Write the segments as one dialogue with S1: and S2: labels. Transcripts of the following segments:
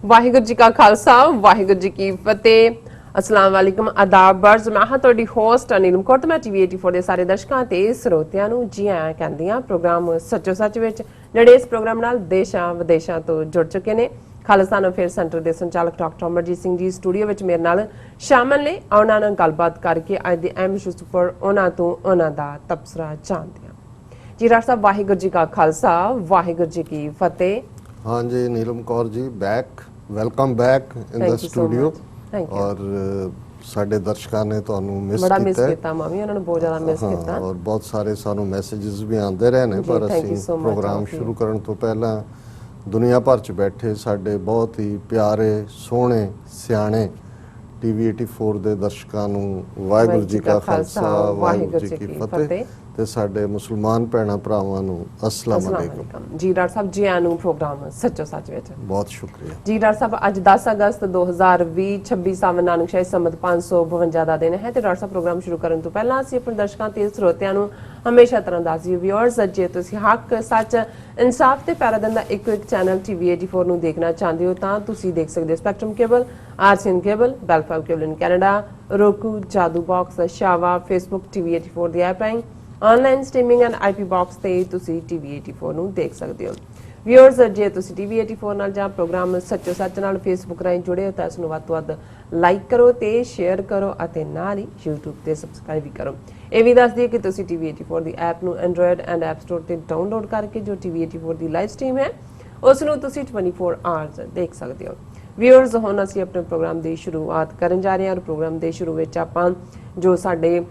S1: वाहिगुरू जी का खालसा वाहिगुरू जी की फतेह। अस्सलाम वालेकुम आदाब बर्ज मैं हाँ ਤੁਹਾਡੀ ਹੋਸਟ ਅਨੀਲਮ ਕੌਰ ਤੇ ਮੈਂ ਟੀਵੀ 84 ਦੇ ਸਾਰੇ ਦਰਸ਼ਕਾਂ ਤੇ ਸਰੋਤਿਆਂ ਨੂੰ ਜੀ ਆਇਆਂ ਕਹਿੰਦੀ ਹਾਂ ਪ੍ਰੋਗਰਾਮ ਸੱਚੋ ਸੱਚ ਵਿੱਚ ਜਿਹੜੇ ਇਸ ਪ੍ਰੋਗਰਾਮ ਨਾਲ ਦੇਸ਼ਾਂ ਵਿਦੇਸ਼ਾਂ ਤੋਂ ਜੁੜ ਚੁੱਕੇ ਨੇ। ਖਾਲਿਸਤਾਨ ਅਫੇਅਰ ਸੈਂਟਰ ਦੇ ਸੰਚਾਲਕ ਡਾਕਟਰ ਅਮਰਜੀਤ ਸਿੰਘ ਜੀ ਸਟੂਡੀਓ ਵਿੱਚ ਮੇਰੇ ਨਾਲ ਸ਼ਾਮਲ ਨੇ। ਉਹਨਾਂ ਨਾਲ ਗੱਲਬਾਤ ਕਰਕੇ ਅੱਜ ਦੇ ਅਹਿਮ ਇਸ਼ੂਜ਼ ਉੱਪਰ ਉਹਨਾਂ ਤੋਂ ਉਹਨਾਂ ਦਾ ਤਬਸਰਾ ਜਾਣਦੇ ਹਾਂ। ਜੀ ਡਾਕਟਰ ਸਾਹਿਬ ਵਾਹਿਗੁਰੂ ਜੀ ਕਾ ਖਾਲਸਾ ਵਾਹਿਗੁਰੂ ਜੀ ਕੀ ਫਤਿਹ।
S2: हाँ जी Neelam Kaur ji welcome back in the studio और ਸਾਡੇ ਦਰਸ਼ਕਾਂ ਨੇ ਤੁਹਾਨੂੰ ਮਿਸ ਕੀਤਾ
S1: ਮੈਂ ਵੀ ਉਹਨਾਂ ਨੂੰ ਬਹੁਤ ਜ਼ਿਆਦਾ ਮਿਸ ਕੀਤਾ
S2: ਔਰ ਬਹੁਤ ਸਾਰੇ ਸਾਨੂੰ ਮੈਸੇजेस ਵੀ ਆਉਂਦੇ ਰਹੇ ਨੇ ਪਰ ਅਸੀਂ ਪ੍ਰੋਗਰਾਮ ਸ਼ੁਰੂ ਕਰਨ ਤੋਂ ਪਹਿਲਾਂ ਦੁਨੀਆ ਭਰ 'ਚ ਬੈਠੇ ਸਾਡੇ ਬਹੁਤ ਹੀ ਪਿਆਰੇ ਸੋਹਣੇ ਸਿਆਣੇ ਟੀਵੀ 84 ਦੇ ਦਰਸ਼ਕਾਂ ਨੂੰ ਵਾਹਿਗੁਰੂ ਜੀ ਕਾ ਖਾਲਸਾ ਵਾਹਿਗੁਰੂ ਜੀ ਕੀ ਫਤਿਹ ਤੇ ਸਾਡੇ ਮੁਸਲਮਾਨ ਭੈਣਾਂ ਭਰਾਵਾਂ ਨੂੰ ਅਸਲਾਮ ਅਲੈਕੁਮ।
S1: ਜੀ ਡਾਕਟਰ ਸਾਹਿਬ ਜੀ ਆਇਆਂ ਨੂੰ ਪ੍ਰੋਗਰਾਮ ਸੱਚੋ ਸੱਚ ਵਿੱਚ ਬਹੁਤ
S2: ਸ਼ੁਕਰੀਆ।
S1: ਜੀ ਡਾਕਟਰ ਸਾਹਿਬ ਅੱਜ 10 ਅਗਸਤ 2020 26 ਸਾਵਨ ਨਾਨਕ ਸ਼ਾਹੀ ਸੰਮਤ 552 ਦਾ ਦਿਨ ਹੈ ਤੇ ਡਾਕਟਰ ਸਾਹਿਬ ਪ੍ਰੋਗਰਾਮ ਸ਼ੁਰੂ ਕਰਨ ਤੋਂ ਪਹਿਲਾਂ ਅਸੀਂ ਆਪਣੇ ਦਰਸ਼ਕਾਂ ਤੇ ਸਰੋਤਿਆਂ ਨੂੰ ਹਮੇਸ਼ਾ ਤਰ੍ਹਾਂ ਦੱਸਦੇ ਵਿਊਅਰਸ ਜੇ ਤੁਸੀਂ ਹੱਕ ਸੱਚ ਇਨਸਾਫ ਤੇ ਪੈਰਾਦਨ ਦਾ ਇੱਕ ਚੈਨਲ ਟੀਵੀ 84 ਨੂੰ ਦੇਖਣਾ ਚਾਹੁੰਦੇ ਹੋ ਤਾਂ ਤੁਸੀਂ ਦੇਖ ਸਕਦੇ ਹੋ Spectrum cable, RCN cable, Bell Fibe cable in Canada, roku, Jadoo box, ਸ਼ਾਵਾ, ਫੇਸਬੁੱਕ ਟੀਵੀ 84 ਦੀ ਐਪ ਰਾਹੀਂ online streaming and IP box ਤੇ ਤੁਸੀਂ ਟੀਵੀ 84 ਨੂੰ ਦੇਖ ਸਕਦੇ ਹੋ। ਵਿਊਅਰਸ ਜੇ ਤੁਸੀਂ ਟੀਵੀ 84 ਨਾਲ ਜਾਂ ਪ੍ਰੋਗਰਾਮ ਸੱਚੋ ਸੱਚ ਨਾਲ ਫੇਸਬੁੱਕ ਰਾਹੀਂ ਜੁੜੇ ਹੋ ਤਾਂ ਇਸ ਨੂੰ ਵੱਧ ਤੋਂ ਵੱਧ ਲਾਈਕ ਕਰੋ ਤੇ ਸ਼ੇਅਰ ਕਰੋ ਅਤੇ ਨਾਲ ਹੀ YouTube ਤੇ ਸਬਸਕ੍ਰਾਈਬ ਵੀ ਕਰੋ। ਇਹ ਵੀ ਦੱਸ ਦਈਏ ਕਿ ਤੁਸੀਂ ਟੀਵੀ 84 ਦੀ ਐਪ ਨੂੰ ਐਂਡਰੋਇਡ ਐਂਡ ਐਪ ਸਟੋਰ ਤੇ ਡਾਊਨਲੋਡ ਕਰਕੇ ਜੋ ਟੀਵੀ 84 ਦੀ ਲਾਈਵ ਸਟ੍ਰੀਮ ਹੈ ਉਸ ਨੂੰ ਤੁਸੀਂ 24 ਆਵਰਸ ਦੇਖ ਸਕਦੇ ਹੋ। ਵਿਊਅਰਸ ਹੁਣ ਅਸੀਂ ਆਪਣੇ ਪ੍ਰੋਗਰਾਮ ਦੀ ਸ਼ੁਰੂਆਤ ਕਰਨ ਜਾ ਰਹੇ ਹਾਂ। ਪ੍ਰੋਗਰਾਮ ਦੇ ਸ਼ੁਰੂ ਵਿੱਚ ਆਪਾਂ ਜੋ ਸਾਡੇ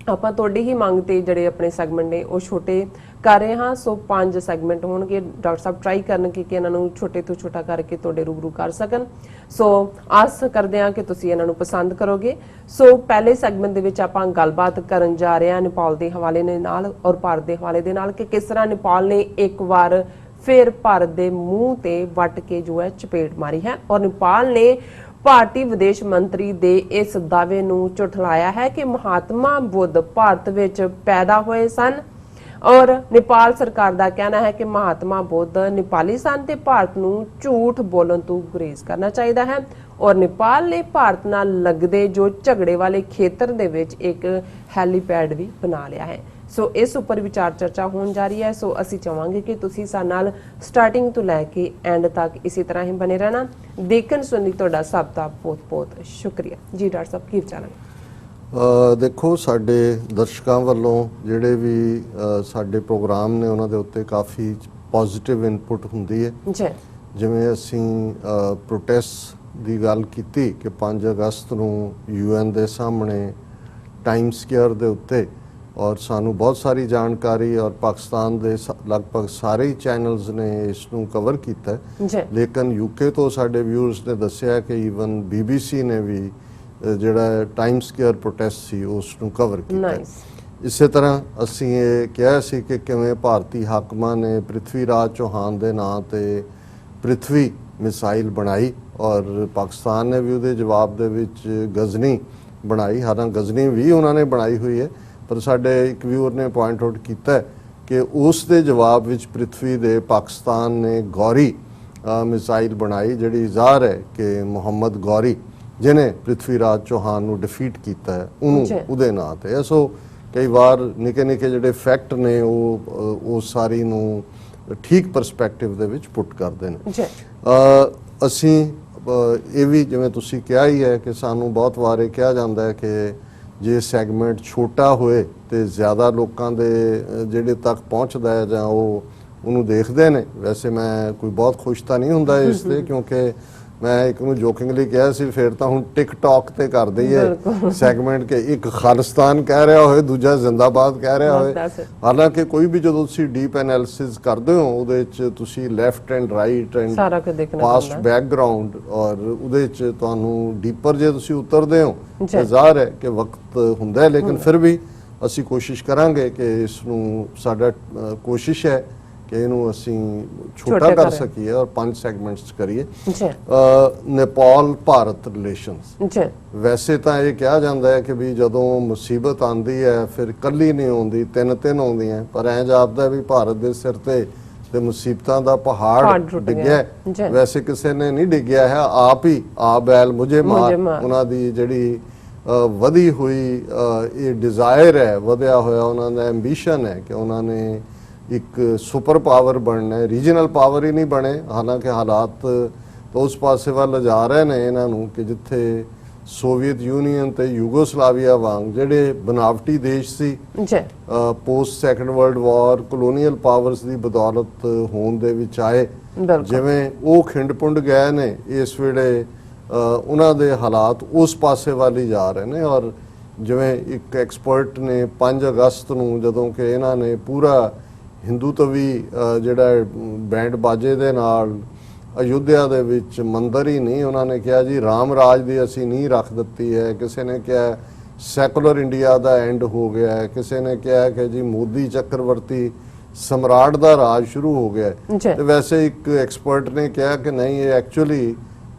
S1: ਆਪਾਂ ਤੁਹਾਡੀ ਹੀ ਮੰਗ ਤੇ ਜਿਹੜੇ ਆਪਣੇ ਸੈਗਮੈਂਟ ਨੇ ਉਹ ਛੋਟੇ ਕਰ ਰਹੇ ਹਾਂ। ਸੋ 5 ਸੈਗਮੈਂਟ ਹੋਣਗੇ। ਡਾਕਟਰ ਸਾਹਿਬ ਟਰਾਈ ਕਰਨਗੇ ਕਿ ਇਹਨਾਂ ਨੂੰ ਛੋਟੇ ਤੋਂ ਛੋਟਾ ਕਰਕੇ ਤੁਹਾਡੇ ਰੂਬਰੂ ਕਰ ਸਕਣ। ਸੋ ਆਸ ਕਰਦੇ ਹਾਂ ਕਿ ਤੁਸੀਂ ਇਹਨਾਂ ਨੂੰ ਪਸੰਦ ਕਰੋਗੇ। ਸੋ ਪਹਿਲੇ ਸੈਗਮੈਂਟ ਦੇ ਵਿੱਚ ਆਪਾਂ ਗੱਲਬਾਤ ਕਰਨ ਜਾ ਰਹੇ ਹਾਂ ਨੇਪਾਲ ਦੇ ਹਵਾਲੇ ਨਾਲ ਔਰ ਭਾਰਤ ਦੇ ਹਵਾਲੇ ਦੇ ਨਾਲ ਕਿ ਕਿਸ ਤਰ੍ਹਾਂ ਨੇਪਾਲ ਨੇ ਇੱਕ ਵਾਰ ਫਿਰ ਭਾਰਤ ਦੇ ਮੂੰਹ ਤੇ ਵੱਟ ਕੇ ਜੋ ਹੈ ਚਪੇਟ ਮਾਰੀ ਹੈ ਔਰ ਨੇਪਾਲ ਨੇ ਭਾਰਤੀ ਵਿਦੇਸ਼ ਮੰਤਰੀ ਦੇ ਇਸ ਦਾਅਵੇ ਨੂੰ ਝੁਠਲਾਇਆ ਹੈ ਕਿ ਮਹਾਤਮਾ ਬੁੱਧ ਭਾਰਤ ਵਿੱਚ ਪੈਦਾ ਹੋਏ ਸਨ ਔਰ ਨੇਪਾਲ ਸਰਕਾਰ ਦਾ ਕਹਿਣਾ ਹੈ ਕਿ ਮਹਾਤਮਾ ਬੁੱਧ ਨੇਪਾਲੀ ਸਨ ਤੇ ਭਾਰਤ ਨੂੰ ਝੂਠ ਬੋਲਣ ਤੋਂ ਗੁਰੇਜ਼ ਕਰਨਾ ਚਾਹੀਦਾ ਹੈ ਔਰ ਨੇਪਾਲ ਨੇ ਭਾਰਤ ਨਾਲ ਲੱਗਦੇ ਜੋ ਝਗੜੇ ਵਾਲੇ ਖੇਤਰ ਦੇ ਵਿੱਚ ਇੱਕ ਹੈਲੀਪੈਡ ਵੀ ਬਣਾ ਲਿਆ ਹੈ। ਸੋ ਇਸ ਉੱਪਰ ਵਿਚਾਰ ਚਰਚਾ ਹੋਣ ਜਾ ਰਹੀ ਹੈ। ਸੋ ਅਸੀਂ ਚਾਹਾਂਗੇ ਕਿ ਤੁਸੀਂ ਸਾਡੇ ਨਾਲ ਸਟਾਰਟਿੰਗ ਤੋਂ ਲੈ ਕੇ ਐਂਡ ਤੱਕ ਇਸੇ ਤਰ੍ਹਾਂ ਹੀ ਬਨੇ ਰਹਿਣਾ। ਦੇਖਣ ਸੁਣਨ ਲਈ ਤੁਹਾਡਾ ਸਭ ਦਾ ਬਹੁਤ ਬਹੁਤ ਸ਼ੁਕਰੀਆ। ਜੀ ਡਾਕਟਰ ਸਾਹਿਬ ਕੀ ਵਿਚਾਰ ਹੈ?
S2: ਦੇਖੋ ਸਾਡੇ ਦਰਸ਼ਕਾਂ ਵੱਲੋਂ ਜਿਹੜੇ ਵੀ ਸਾਡੇ ਪ੍ਰੋਗਰਾਮ ਨੇ ਉਹਨਾਂ ਦੇ ਉੱਤੇ ਕਾਫੀ ਪੋਜ਼ਿਟਿਵ ਇਨਪੁਟ ਹੁੰਦੀ ਹੈ ਜੀ। ਜਿਵੇਂ ਅਸੀਂ ਪ੍ਰੋਟੈਸਟ ਦੀ ਗੱਲ ਕੀਤੀ ਕਿ 5 ਅਗਸਤ ਨੂੰ UN ਦੇ ਸਾਹਮਣੇ ਟਾਈਮ ਸਕੁਏਅਰ ਦੇ ਉੱਤੇ ਔਰ ਸਾਨੂੰ ਬਹੁਤ ਸਾਰੀ ਜਾਣਕਾਰੀ ਔਰ ਪਾਕਿਸਤਾਨ ਦੇ ਲਗਭਗ ਸਾਰੇ ਚੈਨਲਸ ਨੇ ਇਸ ਨੂੰ ਕਵਰ ਕੀਤਾ ਲੇਕਿਨ UK ਤੋਂ ਸਾਡੇ ਵਿਊਅਰਸ ਨੇ ਦੱਸਿਆ ਕਿ ਈਵਨ BBC ਨੇ ਵੀ ਜਿਹੜਾ ਟਾਈਮ ਸਕੁਏਅਰ ਪ੍ਰੋਟੈਸਟ ਸੀ ਉਸ ਨੂੰ ਕਵਰ ਕੀਤਾ। ਇਸੇ ਤਰ੍ਹਾਂ ਅਸੀਂ ਇਹ ਕਿਹਾ ਸੀ ਕਿ ਕਿਵੇਂ ਭਾਰਤੀ ਹਾਕਮਾਂ ਨੇ ਪ੍ਰਿਥਵੀ ਰਾਜ ਚੌਹਾਨ ਦੇ ਨਾਂ ਤੇ ਪ੍ਰਿਥਵੀ ਮਿਸਾਈਲ ਬਣਾਈ ਔਰ ਪਾਕਿਸਤਾਨ ਨੇ ਵੀ ਉਹਦੇ ਜਵਾਬ ਦੇ ਵਿੱਚ ਗਜ਼ਨੀ ਬਣਾਈ। ਹਾਲਾਂਕਿ ਗਜ਼ਨੀ ਵੀ ਉਹਨਾਂ ਨੇ ਬਣਾਈ ਹੋਈ ਹੈ ਪਰ ਸਾਡੇ ਇੱਕ ਵਿਊਅਰ ਨੇ ਪੁਆਇੰਟ ਆਊਟ ਕੀਤਾ ਕਿ ਉਸ ਦੇ ਜਵਾਬ ਵਿੱਚ ਪ੍ਰਿਥਵੀ ਦੇ ਪਾਕਿਸਤਾਨ ਨੇ ਗੌਰੀ ਮਿਸਾਈਲ ਬਣਾਈ ਜਿਹੜੀ ਜ਼ਾਹਰ ਹੈ ਕਿ ਮੁਹੰਮਦ ਗੌਰੀ ਜਿਹਨੇ ਪ੍ਰਿਥਵੀ ਰਾਜ ਚੌਹਾਨ ਨੂੰ ਡਿਫੀਟ ਕੀਤਾ ਹੈ ਉਹਨੂੰ ਉਹਦੇ ਨਾਂ ਤੇ। ਸੋ ਕਈ ਵਾਰ ਨਿੱਕੇ ਨਿੱਕੇ ਜਿਹੜੇ ਫੈਕਟ ਨੇ ਉਹ ਸਾਰੀ ਨੂੰ ਠੀਕ ਪਰਸਪੈਕਟਿਵ ਦੇ ਵਿੱਚ ਪੁੱਟ ਕਰਦੇ ਨੇ। ਅਸੀਂ ਇਹ ਵੀ ਜਿਵੇਂ ਤੁਸੀਂ ਕਿਹਾ ਹੀ ਹੈ ਕਿ ਸਾਨੂੰ ਬਹੁਤ ਵਾਰ ਇਹ ਕਿਹਾ ਜਾਂਦਾ ਹੈ ਕਿ ਜੇ ਸੈਗਮੈਂਟ ਛੋਟਾ ਹੋਏ ਤੇ ਜ਼ਿਆਦਾ ਲੋਕਾਂ ਦੇ ਜਿਹੜੇ ਤੱਕ ਪਹੁੰਚਦਾ ਹੈ ਜਾਂ ਉਹ ਉਹਨੂੰ ਦੇਖਦੇ ਨੇ। ਵੈਸੇ ਮੈਂ ਕੋਈ ਬਹੁਤ ਖੁਸ਼ ਤਾਂ ਨਹੀਂ ਹੁੰਦਾ ਇਸ ਤੇ ਕਿਉਂਕਿ ਮੈਂ ਇੱਕ ਨੂੰ ਜੋਕਿੰਗਲੀ ਕਿਹਾ ਸੀ ਫਿਰ ਤਾਂ ਹੁਣ ਟਿਕਟੌਕ ਤੇ ਕਰਦੇ ਹੀ ਹੈ ਸੈਗਮੈਂਟ ਕਿ ਇੱਕ ਖਾਲਿਸਤਾਨ ਕਹਿ ਰਿਹਾ ਹੋਏ ਦੂਜਾ ਜ਼ਿੰਦਾਬਾਦ ਕਹਿ ਰਿਹਾ ਹੋਏ। ਹਾਲਾਂਕਿ ਕੋਈ ਵੀ ਜਦੋਂ ਤੁਸੀਂ ਡੀਪ ਐਨਾਲਿਸਿਸ ਕਰਦੇ ਹੋ ਉਹਦੇ ਵਿੱਚ ਤੁਸੀਂ left end right and past background ਔਰ ਉਹਦੇ ਵਿੱਚ ਤੁਹਾਨੂੰ ਡੀਪਰ ਜੇ ਤੁਸੀਂ ਉਤਰਦੇ ਹੋ ਤਾਂ ਜ਼ਾਹਰ ਹੈ ਕਿ ਵਕਤ ਹੁੰਦਾ ਹੈ ਲੇਕਿਨ ਫਿਰ ਵੀ ਅਸੀਂ ਕੋਸ਼ਿਸ਼ ਕਰਾਂਗੇ ਕਿ ਇਸ ਨੂੰ ਸਾਡਾ ਕੋਸ਼ਿਸ਼ ਹੈ ਕਿ ਇਹਨੂੰ ਅਸੀਂ ਛੋਟਾ ਕਰ ਸਕੀਏ ਔਰ 5 ਸੈਗਮੈਂਟਸ ਕਰੀਏ। ਨੇਪਾਲ ਭਾਰਤ ਰਿਲੇਸ਼ਨਸ ਵੈਸੇ ਤਾਂ ਇਹ ਕਿਹਾ ਜਾਂਦਾ ਹੈ ਕਿ ਵੀ ਜਦੋਂ ਮੁਸੀਬਤ ਆਉਂਦੀ ਹੈ ਫਿਰ ਇਕੱਲੀ ਨਹੀਂ ਆਉਂਦੀ ਤਿੰਨ ਆਉਂਦੀਆਂ ਪਰ ਐਂ ਜਾਪਦਾ ਵੀ ਭਾਰਤ ਦੇ ਸਿਰ ਤੇ ਤੇ ਮੁਸੀਬਤਾਂ ਦਾ ਪਹਾੜ
S1: ਪਹਾੜ ਟੁੱਟ
S2: ਡਿੱਗਿਆ
S1: ਜੀ।
S2: ਵੈਸੇ ਕਿਸੇ ਨੇ ਨਹੀਂ ਡਿੱਗਿਆ ਹੈ, ਆਪ ਹੀ ਆ ਬੈਲ ਮੁਝੇ ਮਾਰ ਉਹਨਾਂ ਦੀ ਜਿਹੜੀ ਵਧੀ ਹੋਈ ਇਹ ਡਿਜ਼ਾਇਰ ਹੈ, ਵਧਿਆ ਹੋਇਆ ਉਹਨਾਂ ਦਾ ਐਂਬੀਸ਼ਨ ਹੈ ਕਿ ਉਹਨਾਂ ਨੇ ਇੱਕ ਸੁਪਰ ਪਾਵਰ ਬਣਨਾ ਹੈ, ਰੀਜਨਲ ਪਾਵਰ ਹੀ ਨਹੀਂ ਬਣੇ। ਹਾਲਾਂਕਿ ਹਾਲਾਤ ਤਾਂ ਉਸ ਪਾਸੇ ਵੱਲ ਜਾ ਰਹੇ ਨੇ ਇਹਨਾਂ ਨੂੰ ਕਿ ਜਿੱਥੇ ਸੋਵੀਅਤ ਯੂਨੀਅਨ ਤੇ ਯੂਗੋਸਲਾਵੀਆ ਵਾਂਗ ਜਿਹੜੇ ਬਨਾਵਟੀ ਦੇਸ਼ ਸੀ post second world war colonial powers ਦੀ ਬਦੌਲਤ ਹੋਂਦ ਦੇ ਵਿੱਚ ਆਏ, ਜਿਵੇਂ ਉਹ ਖਿੰਡ-ਪੁੰਡ ਗਏ ਨੇ, ਇਸ ਵੇਲੇ ਉਹਨਾਂ ਦੇ ਹਾਲਾਤ ਉਸ ਪਾਸੇ ਵੱਲ ਹੀ ਜਾ ਰਹੇ ਨੇ। ਔਰ ਜਿਵੇਂ ਇੱਕ ਐਕਸਪਰਟ ਨੇ 5 ਅਗਸਤ ਨੂੰ ਜਦੋਂ ਕਿ ਇਹਨਾਂ ਨੇ ਪੂਰਾ ਹਿੰਦੂਤਵੀ ਜਿਹੜਾ ਬੈਂਡ ਬਾਜੇ ਦੇ ਨਾਲ ਅਯੁੱਧਿਆ ਦੇ ਵਿੱਚ ਮੰਦਰ ਹੀ ਨਹੀਂ, ਉਹਨਾਂ ਨੇ ਕਿਹਾ ਜੀ ਰਾਮ ਰਾਜ ਦੀ ਅਸੀਂ ਨੀਂਹ ਰੱਖ ਦਿੱਤੀ ਹੈ। ਕਿਸੇ ਨੇ ਕਿਹਾ ਸੈਕੂਲਰ ਇੰਡੀਆ ਦਾ ਐਂਡ ਹੋ ਗਿਆ ਹੈ, ਕਿਸੇ ਨੇ ਕਿਹਾ ਕਿ ਜੀ ਮੋਦੀ ਚੱਕਰਵਰਤੀ ਸਮਰਾਟ ਦਾ ਰਾਜ ਸ਼ੁਰੂ ਹੋ ਗਿਆ ਹੈ। ਤੇ ਵੈਸੇ ਇੱਕ ਐਕਸਪਰਟ ਨੇ ਕਿਹਾ ਕਿ ਨਹੀਂ, ਇਹ ਐਕਚੁਅਲੀ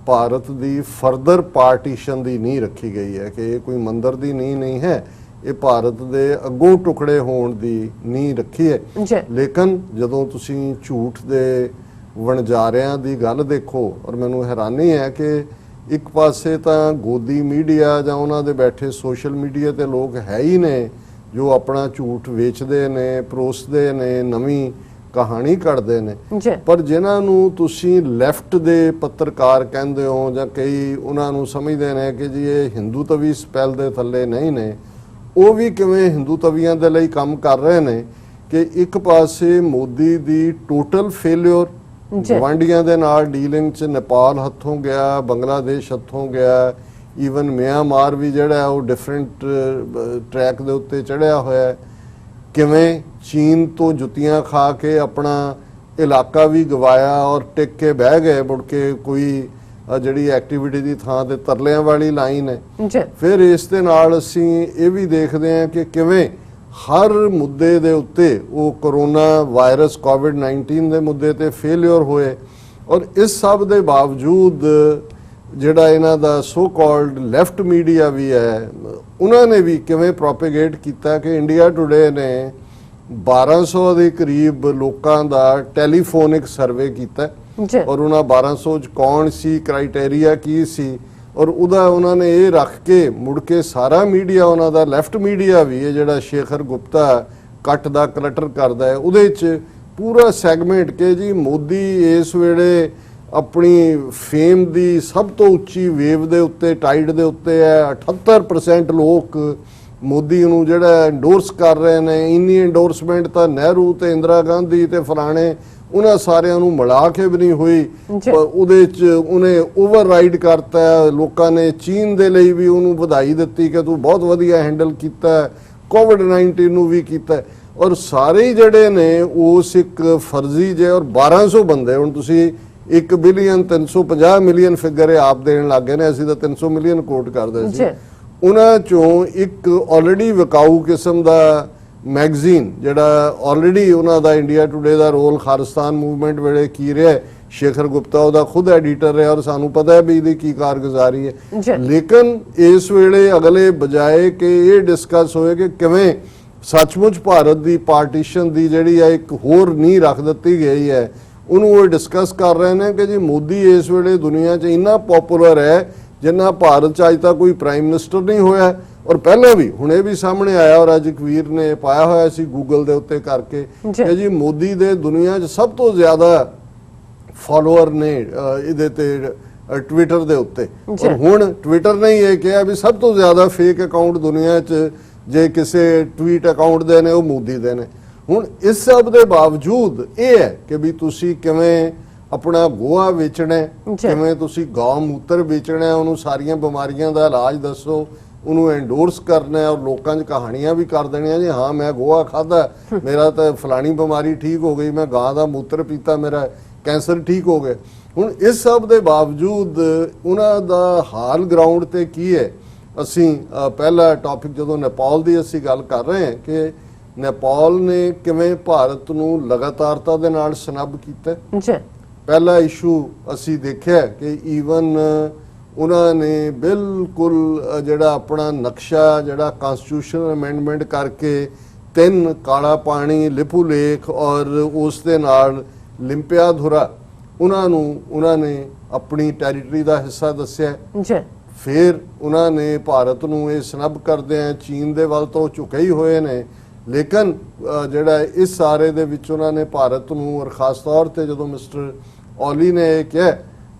S2: ਭਾਰਤ ਦੀ ਫਰਦਰ ਪਾਰਟੀਸ਼ਨ ਦੀ ਨੀਂਹ ਰੱਖੀ ਗਈ ਹੈ, ਕਿ ਇਹ ਕੋਈ ਮੰਦਰ ਦੀ ਨੀਂਹ ਨਹੀਂ ਹੈ, ਇਹ ਭਾਰਤ ਦੇ ਅੱਗੋਂ ਟੁਕੜੇ ਹੋਣ ਦੀ ਨੀਂਹ ਰੱਖੀ ਹੈ। ਲੇਕਿਨ ਜਦੋਂ ਤੁਸੀਂ ਝੂਠ ਦੇ ਵਣਜਾਰਿਆਂ ਦੀ ਗੱਲ ਦੇਖੋ, ਔਰ ਮੈਨੂੰ ਹੈਰਾਨੀ ਹੈ ਕਿ ਇੱਕ ਪਾਸੇ ਤਾਂ ਗੋਦੀ ਮੀਡੀਆ ਜਾਂ ਉਹਨਾਂ ਦੇ ਬੈਠੇ ਸੋਸ਼ਲ ਮੀਡੀਆ ਤੇ ਲੋਕ ਹੈ ਹੀ ਨੇ ਜੋ ਆਪਣਾ ਝੂਠ ਵੇਚਦੇ ਨੇ, ਪਰੋਸਦੇ ਨੇ, ਨਵੀਂ ਕਹਾਣੀ ਕੱਢਦੇ ਨੇ, ਪਰ ਜਿਨ੍ਹਾਂ ਨੂੰ ਤੁਸੀਂ ਲੈਫਟ ਦੇ ਪੱਤਰਕਾਰ ਕਹਿੰਦੇ ਹੋ ਜਾਂ ਕਈ ਉਹਨਾਂ ਨੂੰ ਸਮਝਦੇ ਨੇ ਕਿ ਜੀ ਇਹ ਹਿੰਦੂਤਵੀ ਸਪੈਲ ਦੇ ਥੱਲੇ ਨਹੀਂ ਨੇ, ਉਹ ਵੀ ਕਿਵੇਂ ਹਿੰਦੂਤਵੀਆਂ ਦੇ ਲਈ ਕੰਮ ਕਰ ਰਹੇ ਨੇ ਕਿ ਇੱਕ ਪਾਸੇ ਮੋਦੀ ਦੀ ਟੋਟਲ ਫੇਲਿਅਰ ਗਵਾਂਡੀਆਂ ਦੇ ਨਾਲ ਡੀਲਿੰਗ ਚ ਨੇਪਾਲ ਹੱਥੋਂ ਗਿਆ, ਬੰਗਲਾਦੇਸ਼ ਹੱਥੋਂ ਗਿਆ, ਈਵਨ ਮਿਆਂਮਾਰ ਵੀ ਜਿਹੜਾ ਉਹ ਡਿਫਰੈਂਟ ਟਰੈਕ ਦੇ ਉੱਤੇ ਚੜਿਆ ਹੋਇਆ, ਕਿਵੇਂ ਚੀਨ ਤੋਂ ਜੁੱਤੀਆਂ ਖਾ ਕੇ ਆਪਣਾ ਇਲਾਕਾ ਵੀ ਗਵਾਇਆ ਔਰ ਟਿਕ ਕੇ ਬਹਿ ਗਏ, ਮੁੜ ਕੇ ਕੋਈ ਜਿਹੜੀ ਐਕਟੀਵਿਟੀ ਦੀ ਥਾਂ ਤੇ ਤਰਲਿਆਂ ਵਾਲੀ ਲਾਈਨ ਹੈ। ਫਿਰ ਇਸ ਦੇ ਨਾਲ ਅਸੀਂ ਇਹ ਵੀ ਦੇਖਦੇ ਹਾਂ ਕਿ ਕਿਵੇਂ ਹਰ ਮੁੱਦੇ ਦੇ ਉੱਤੇ ਉਹ ਕਰੋਨਾ ਵਾਇਰਸ ਕੋਵਿਡ-19 ਦੇ ਮੁੱਦੇ ਤੇ ਫੇਲਿਅਰ ਹੋਏ, ਔਰ ਇਸ ਸਭ ਦੇ ਬਾਵਜੂਦ ਜਿਹੜਾ ਇਹਨਾਂ ਦਾ ਸੋ ਕਾਲਡ ਲੈਫਟ ਮੀਡੀਆ ਵੀ ਹੈ, ਉਹਨਾਂ ਨੇ ਵੀ ਕਿਵੇਂ ਪ੍ਰੋਪੇਗੇਟ ਕੀਤਾ ਕਿ ਇੰਡੀਆ ਟੁਡੇ ਨੇ 1200 ਦੇ ਕਰੀਬ ਲੋਕਾਂ ਦਾ ਟੈਲੀਫੋਨਿਕ ਸਰਵੇ ਕੀਤਾ, ਔਰ ਉਹਨਾਂ 1200 ਚ ਕੌਣ ਸੀ, ਕ੍ਰਾਈਟੇਰੀਆ ਕੀ ਸੀ, ਔਰ ਉਹਦਾ ਉਹਨਾਂ ਨੇ ਇਹ ਰੱਖ ਕੇ ਮੁੜ ਕੇ ਸਾਰਾ ਮੀਡੀਆ ਉਹਨਾਂ ਦਾ ਲੈਫਟ ਮੀਡੀਆ ਵੀ ਹੈ ਜਿਹੜਾ ਸ਼ੇਖਰ ਗੁਪਤਾ ਕੱਟ ਦਾ ਕਲਟਰ ਕਰਦਾ ਹੈ, ਉਹਦੇ 'ਚ ਪੂਰਾ ਸੈਗਮੈਂਟ ਕਿ ਜੀ ਮੋਦੀ ਇਸ ਵੇਲੇ ਆਪਣੀ ਫੇਮ ਦੀ ਸਭ ਤੋਂ ਉੱਚੀ ਵੇਵ ਦੇ ਉੱਤੇ, ਟਾਈਡ ਦੇ ਉੱਤੇ ਹੈ। 78% ਲੋਕ ਮੋਦੀ ਨੂੰ ਜਿਹੜਾ ਐਂਡੋਰਸ ਕਰ ਰਹੇ ਨੇ। ਇੰਨੀ ਐਂਡੋਰਸਮੈਂਟ ਤਾਂ ਨਹਿਰੂ ਤੇ ਇੰਦਰਾ ਗਾਂਧੀ ਤੇ ਫਲਾਣੇ ਉਹਨਾਂ ਸਾਰਿਆਂ ਨੂੰ ਮਿਲਾ ਕੇ ਵੀ ਨਹੀਂ ਹੋਈ। ਉਹਦੇ 'ਚ ਉਹਨੇ ਓਵਰਰਾਈਡ ਕਰਤਾ, ਲੋਕਾਂ ਨੇ ਚੀਨ ਦੇ ਲਈ ਵੀ ਉਹਨੂੰ ਵਧਾਈ ਦਿੱਤੀ ਕਿ ਤੂੰ ਬਹੁਤ ਵਧੀਆ ਹੈਂਡਲ ਕੀਤਾ, ਕੋਵਿਡ-19 ਨੂੰ ਵੀ ਕੀਤਾ, ਔਰ ਸਾਰੇ ਜਿਹੜੇ ਨੇ ਉਸ ਇੱਕ ਫਰਜ਼ੀ ਜੇ ਔਰ 1200 ਬੰਦੇ, ਹੁਣ ਤੁਸੀਂ 1 ਬਿਲੀਅਨ 350 ਮਿਲੀਅਨ ਫਿਗਰ ਆਪ ਦੇਣ ਲੱਗ ਗਏ ਨੇ, ਅਸੀਂ ਤਾਂ 300 ਮਿਲੀਅਨ ਕੋਟ ਕਰਦੇ ਸੀ। ਉਹਨਾਂ ਚੋਂ ਇੱਕ ਆਲਰੇਡੀ ਵਿਕਾਊ ਕਿਸਮ ਦਾ ਮੈਗਜ਼ੀਨ ਜਿਹੜਾ ਆਲਰੇਡੀ ਉਹਨਾਂ ਦਾ ਇੰਡੀਆ ਟੁਡੇ ਦਾ ਰੋਲ ਖਾਲਿਸਤਾਨ ਮੂਵਮੈਂਟ ਵੇਲੇ ਕੀ ਰਿਹਾ, ਸ਼ੇਖਰ ਗੁਪਤਾ ਉਹਦਾ ਖੁਦ ਐਡੀਟਰ ਰਿਹਾ, ਔਰ ਸਾਨੂੰ ਪਤਾ ਹੈ ਵੀ ਇਹਦੀ ਕੀ ਕਾਰਗੁਜ਼ਾਰੀ ਹੈ। ਲੇਕਿਨ ਇਸ ਵੇਲੇ ਅਗਲੇ ਬਜਾਏ ਕਿ ਇਹ ਡਿਸਕਸ ਹੋਏ ਕਿ ਕਿਵੇਂ ਸੱਚਮੁੱਚ ਭਾਰਤ ਦੀ ਪਾਰਟੀਸ਼ਨ ਦੀ ਜਿਹੜੀ ਹੈ ਇੱਕ ਹੋਰ ਨੀਂਹ ਰੱਖ ਦਿੱਤੀ ਗਈ ਹੈ, ਉਹਨੂੰ ਉਹ ਡਿਸਕਸ ਕਰ ਰਹੇ ਨੇ ਕਿ ਜੀ ਮੋਦੀ ਇਸ ਵੇਲੇ ਦੁਨੀਆ 'ਚ ਇੰਨਾ ਪਪੂਲਰ ਹੈ ਜਿੰਨਾ ਭਾਰਤ 'ਚ ਅੱਜ ਤੱਕ ਕੋਈ ਪ੍ਰਾਈਮ ਮਿਨਿਸਟਰ ਨਹੀਂ ਹੋਇਆ। ਔਰ ਪਹਿਲਾਂ ਵੀ ਹੁਣ ਇਹ ਵੀ ਸਾਹਮਣੇ ਆਇਆ, ਔਰ ਅੱਜ ਕਬੀਰ ਨੇ ਪਾਇਆ ਹੋਇਆ ਸੀ ਗੂਗਲ ਦੇ ਉੱਤੇ ਕਰਕੇ ਕਿ ਜੀ ਮੋਦੀ ਦੇ ਦੁਨੀਆ 'ਚ ਸਭ ਤੋਂ ਜ਼ਿਆਦਾ ਫਾਲੋਅਰ ਨੇ ਇਹਦੇ ਤੇ ਟਵਿੱਟਰ ਦੇ ਉੱਤੇ, ਔਰ ਹੁਣ ਟਵਿੱਟਰ ਨੇ ਇਹ ਕਿਹਾ ਵੀ ਸਭ ਤੋਂ ਜ਼ਿਆਦਾ ਫੇਕ ਅਕਾਊਂਟ ਦੁਨੀਆ 'ਚ ਜੇ ਕਿਸੇ ਟਵੀਟ ਅਕਾਊਂਟ ਦੇ ਨੇ ਉਹ ਮੋਦੀ ਦੇ ਨੇ। ਹੁਣ ਇਸ ਸਭ ਦੇ ਬਾਵਜੂਦ ਇਹ ਹੈ ਕਿ ਵੀ ਤੁਸੀਂ ਕਿਵੇਂ ਆਪਣਾ ਗੋਹਾ ਵੇਚਣਾ, ਕਿਵੇਂ ਤੁਸੀਂ ਗਾਂ ਮੂਤਰ ਵੇਚਣਾ, ਉਹਨੂੰ ਸਾਰੀਆਂ ਬਿਮਾਰੀਆਂ ਦਾ ਇਲਾਜ ਦੱਸੋ, ਉਹਨੂੰ ਐਂਡੋਰਸ ਕਰਨਾ ਔਰ ਲੋਕਾਂ 'ਚ ਕਹਾਣੀਆਂ ਵੀ ਕਰ ਦੇਣੀਆਂ ਜੀ ਹਾਂ ਮੈਂ ਗੋਹਾ ਖਾਧਾ, ਮੇਰਾ ਤਾਂ ਫਲਾਣੀ ਬਿਮਾਰੀ ਠੀਕ ਹੋ ਗਈ, ਮੈਂ ਗਾਂ ਦਾ ਮੂਤਰ ਪੀਤਾ, ਮੇਰਾ ਕੈਂਸਰ ਠੀਕ ਹੋ ਗਿਆ। ਹੁਣ ਇਸ ਸਭ ਦੇ ਬਾਵਜੂਦ ਉਹਨਾਂ ਦਾ ਹਾਲ ਗਰਾਊਂਡ ਤੇ ਕੀ ਹੈ। ਅਸੀਂ ਪਹਿਲਾ ਟੌਪਿਕ ਜਦੋਂ ਨੇਪਾਲ ਦੀ ਅਸੀਂ ਗੱਲ ਕਰ ਰਹੇ ਹਾਂ ਕਿ ਨੇਪਾਲ ਨੇ ਕਿਵੇਂ ਭਾਰਤ ਨੂੰ ਲਗਾਤਾਰਤਾ ਦੇ ਨਾਲ ਸਨੱਬ ਕੀਤਾ। ਪਹਿਲਾ ਇਸ਼ੂ ਅਸੀਂ ਦੇਖਿਆ ਕਿ ਈਵਨ ਉਹਨਾਂ ਨੇ ਬਿਲਕੁਲ ਜਿਹੜਾ ਆਪਣਾ ਨਕਸ਼ਾ ਜਿਹੜਾ ਕਨਸਟੀਟਿਊਸ਼ਨਲ ਅਮੈਂਡਮੈਂਟ ਕਰਕੇ 3 ਕਾਲਾ ਪਾਣੀ, ਲਿਪੂ ਲੇਖ ਔਰ ਉਸ ਦੇ ਨਾਲ ਲਿੰਪਿਆਧੁਰਾ ਉਹਨਾਂ ਨੇ ਆਪਣੀ ਟੈਰੀਟਰੀ ਦਾ ਹਿੱਸਾ ਦੱਸਿਆ
S1: ਜੀ।
S2: ਫਿਰ ਉਹਨਾਂ ਨੇ ਭਾਰਤ ਨੂੰ ਇਹ ਸਨਬ ਕਰਦੇ ਆ ਚੀਨ ਦੇ ਵੱਲ ਤੋਂ ਝੁਕੇ ਹੀ ਹੋਏ ਨੇ, ਲੇਕਿਨ ਜਿਹੜਾ ਇਸ ਸਾਰੇ ਦੇ ਵਿੱਚ ਉਹਨਾਂ ਨੇ ਭਾਰਤ ਨੂੰ, ਔਰ ਖਾਸ ਤੌਰ ਤੇ ਜਦੋਂ ਮਿਸਟਰ ਓਲੀ ਨੇ ਇਹ ਕਿਹਾ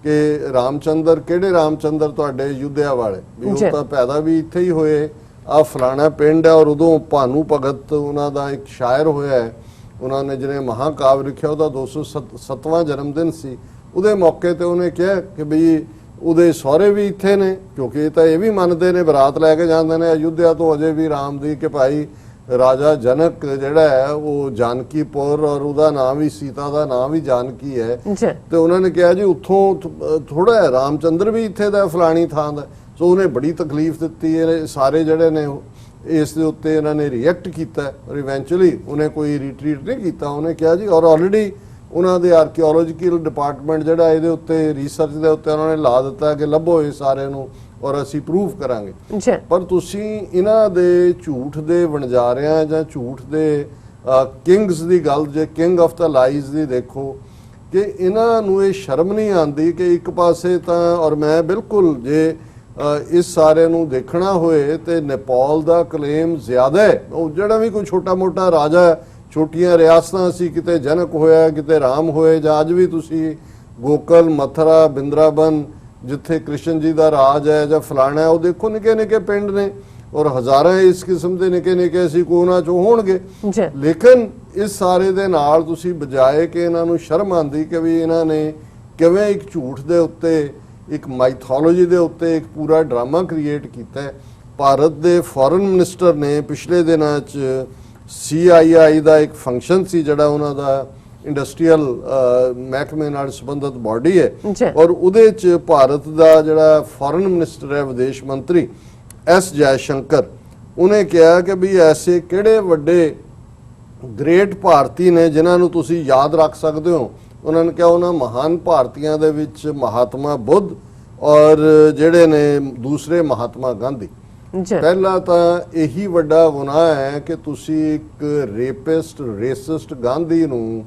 S2: ਕਿ ਰਾਮਚੰਦਰ, ਕਿਹੜੇ ਰਾਮਚੰਦਰ ਤੁਹਾਡੇ ਯੁੱਧਿਆ ਵਾਲੇ, ਵੀ ਉਹ ਤਾਂ ਪੈਦਾ ਵੀ ਇੱਥੇ ਹੀ ਹੋਏ, ਆ ਫਲਾਣਾ ਪਿੰਡ ਹੈ, ਔਰ ਉਦੋਂ ਭਾਨੂ ਭਗਤ ਉਹਨਾਂ ਦਾ ਇੱਕ ਸ਼ਾਇਰ ਹੋਇਆ ਹੈ, ਉਹਨਾਂ ਨੇ ਜਿਹਨੇ ਮਹਾਕਾਵਿ ਲਿਖਿਆ, ਉਹਦਾ 207ਵਾਂ ਜਨਮ ਦਿਨ ਸੀ, ਉਹਦੇ ਮੌਕੇ ਤੇ ਉਹਨੇ ਕਿਹਾ ਕਿ ਬਈ ਉਹਦੇ ਸਹੁਰੇ ਵੀ ਇੱਥੇ ਨੇ, ਕਿਉਂਕਿ ਇਹ ਤਾਂ ਇਹ ਵੀ ਮੰਨਦੇ ਨੇ, ਬਰਾਤ ਲੈ ਕੇ ਜਾਂਦੇ ਨੇ ਅਯੁੱਧਿਆ ਤੋਂ ਅਜੇ ਵੀ ਰਾਮ ਦੀ, ਕਿ ਭਾਈ ਰਾਜਾ ਜਨਕ ਜਿਹੜਾ ਹੈ ਉਹ ਜਾਨਕੀਪੁਰ, ਔਰ ਉਹਦਾ ਨਾਮ ਵੀ, ਸੀਤਾ ਦਾ ਨਾਮ ਵੀ ਜਾਨਕੀ ਹੈ, ਤੇ ਉਹਨਾਂ ਨੇ ਕਿਹਾ ਜੀ ਉੱਥੋਂ ਥੋੜਾ ਹੈ, ਰਾਮਚੰਦਰ ਵੀ ਇੱਥੇ ਦਾ ਫਲਾਣੀ ਥਾਂ ਦਾ। ਸੋ ਉਹਨੇ ਬੜੀ ਤਕਲੀਫ ਦਿੱਤੀ ਹੈ, ਸਾਰੇ ਜਿਹੜੇ ਨੇ ਇਸ ਦੇ ਉੱਤੇ ਇਹਨਾਂ ਨੇ ਰਿਐਕਟ ਕੀਤਾ, ਔਰ ਇਵੈਂਚੁਅਲੀ ਉਹਨੇ ਕੋਈ ਰਿਟਰੀਟ ਨਹੀਂ ਕੀਤਾ, ਉਹਨੇ ਕਿਹਾ ਜੀ, ਔਰ ਆਲਰੇਡੀ ਉਹਨਾਂ ਦੇ ਆਰਕੀਓਲੋਜੀਕਲ ਡਿਪਾਰਟਮੈਂਟ ਜਿਹੜਾ ਇਹਦੇ ਉੱਤੇ ਰਿਸਰਚ ਦੇ ਉੱਤੇ ਉਹਨਾਂ ਨੇ ਲਾ ਦਿੱਤਾ ਕਿ ਲੱਭੋ ਇਹ ਸਾਰੇ ਨੂੰ ਔਰ ਅਸੀਂ ਪ੍ਰੂਵ ਕਰਾਂਗੇ। ਪਰ ਤੁਸੀਂ ਇਹਨਾਂ ਦੇ ਝੂਠ ਦੇ ਵਣਜਾਰਿਆਂ ਜਾਂ ਝੂਠ ਦੇ ਕਿੰਗਸ ਦੀ ਗੱਲ, ਜੇ ਕਿੰਗ ਆਫ ਦਾ ਲਾਈਜ਼ ਦੀ ਦੇਖੋ, ਕਿ ਇਹਨਾਂ ਨੂੰ ਇਹ ਸ਼ਰਮ ਨਹੀਂ ਆਉਂਦੀ ਕਿ ਇੱਕ ਪਾਸੇ ਤਾਂ, ਔਰ ਮੈਂ ਬਿਲਕੁਲ ਜੇ ਇਸ ਸਾਰੇ ਨੂੰ ਦੇਖਣਾ ਹੋਏ ਤੇ ਨੇਪਾਲ ਦਾ ਕਲੇਮ ਜ਼ਿਆਦਾ ਹੈ, ਉਹ ਜਿਹੜਾ ਵੀ ਕੋਈ ਛੋਟਾ ਮੋਟਾ ਰਾਜਾ, ਛੋਟੀਆਂ ਰਿਆਸਤਾਂ ਸੀ, ਕਿਤੇ ਜਨਕ ਹੋਇਆ, ਕਿਤੇ ਰਾਮ ਹੋਏ, ਜਾਂ ਅੱਜ ਵੀ ਤੁਸੀਂ ਗੋਕਲ, ਮਥੁਰਾ, ਬਿੰਦਰਾਬਨ ਜਿੱਥੇ ਕ੍ਰਿਸ਼ਨ ਜੀ ਦਾ ਰਾਜ ਹੈ ਜਾਂ ਫਲਾਣਾ, ਉਹ ਦੇਖੋ ਨਿੱਕੇ ਨਿੱਕੇ ਪਿੰਡ ਨੇ, ਔਰ ਹਜ਼ਾਰਾਂ ਇਸ ਕਿਸਮ ਦੇ ਨਿੱਕੇ ਨਿੱਕੇ ਸੀ, ਕੋਨਾ ਚੋਂ ਹੋਣਗੇ। ਲੇਕਿਨ ਇਸ ਸਾਰੇ ਦੇ ਨਾਲ ਤੁਸੀਂ ਬਜਾਏ ਕਿ ਇਹਨਾਂ ਨੂੰ ਸ਼ਰਮ ਆਉਂਦੀ ਕਿ ਵੀ ਇਹਨਾਂ ਨੇ ਕਿਵੇਂ ਇੱਕ ਝੂਠ ਦੇ ਉੱਤੇ, ਇੱਕ ਮਾਈਥੋਲੋਜੀ ਦੇ ਉੱਤੇ ਇੱਕ ਪੂਰਾ ਡਰਾਮਾ ਕ੍ਰੀਏਟ ਕੀਤਾ ਹੈ। ਭਾਰਤ ਦੇ ਫੋਰਨ ਮਿਨਿਸਟਰ ਨੇ ਪਿਛਲੇ ਦਿਨਾਂ 'ਚ CII ਦਾ ਇੱਕ ਫੰਕਸ਼ਨ ਸੀ, ਜਿਹੜਾ ਉਹਨਾਂ ਦਾ ਇੰਡਸਟਰੀਅਲ ਮਹਿਕਮੇ ਨਾਲ ਸੰਬੰਧਿਤ ਬਾਡੀ ਹੈ, ਔਰ ਉਹਦੇ 'ਚ ਭਾਰਤ ਦਾ ਜਿਹੜਾ ਫੋਰਨ ਮਿਨਿਸਟਰ ਹੈ, ਵਿਦੇਸ਼ ਮੰਤਰੀ S ਜੈਸ਼ੰਕਰ, ਉਹਨੇ ਕਿਹਾ ਕਿ ਵੀ ਐਸੇ ਕਿਹੜੇ ਵੱਡੇ ਗ੍ਰੇਟ ਭਾਰਤੀ ਨੇ ਜਿਨ੍ਹਾਂ ਨੂੰ ਤੁਸੀਂ ਯਾਦ ਰੱਖ ਸਕਦੇ ਹੋ। ਉਹਨਾਂ ਨੇ ਕਿਹਾ ਉਹਨਾਂ ਮਹਾਨ ਭਾਰਤੀਆਂ ਦੇ ਵਿੱਚ ਮਹਾਤਮਾ ਬੁੱਧ ਔਰ ਜਿਹੜੇ ਨੇ ਦੂਸਰੇ ਮਹਾਤਮਾ ਗਾਂਧੀ। ਪਹਿਲਾ ਤਾਂ ਇਹੀ ਵੱਡਾ ਗੁਨਾਹ ਹੈ ਕਿ ਤੁਸੀਂ ਇੱਕ ਰੇਪਿਸਟ, ਰੇਸਿਸਟ ਗਾਂਧੀ ਨੂੰ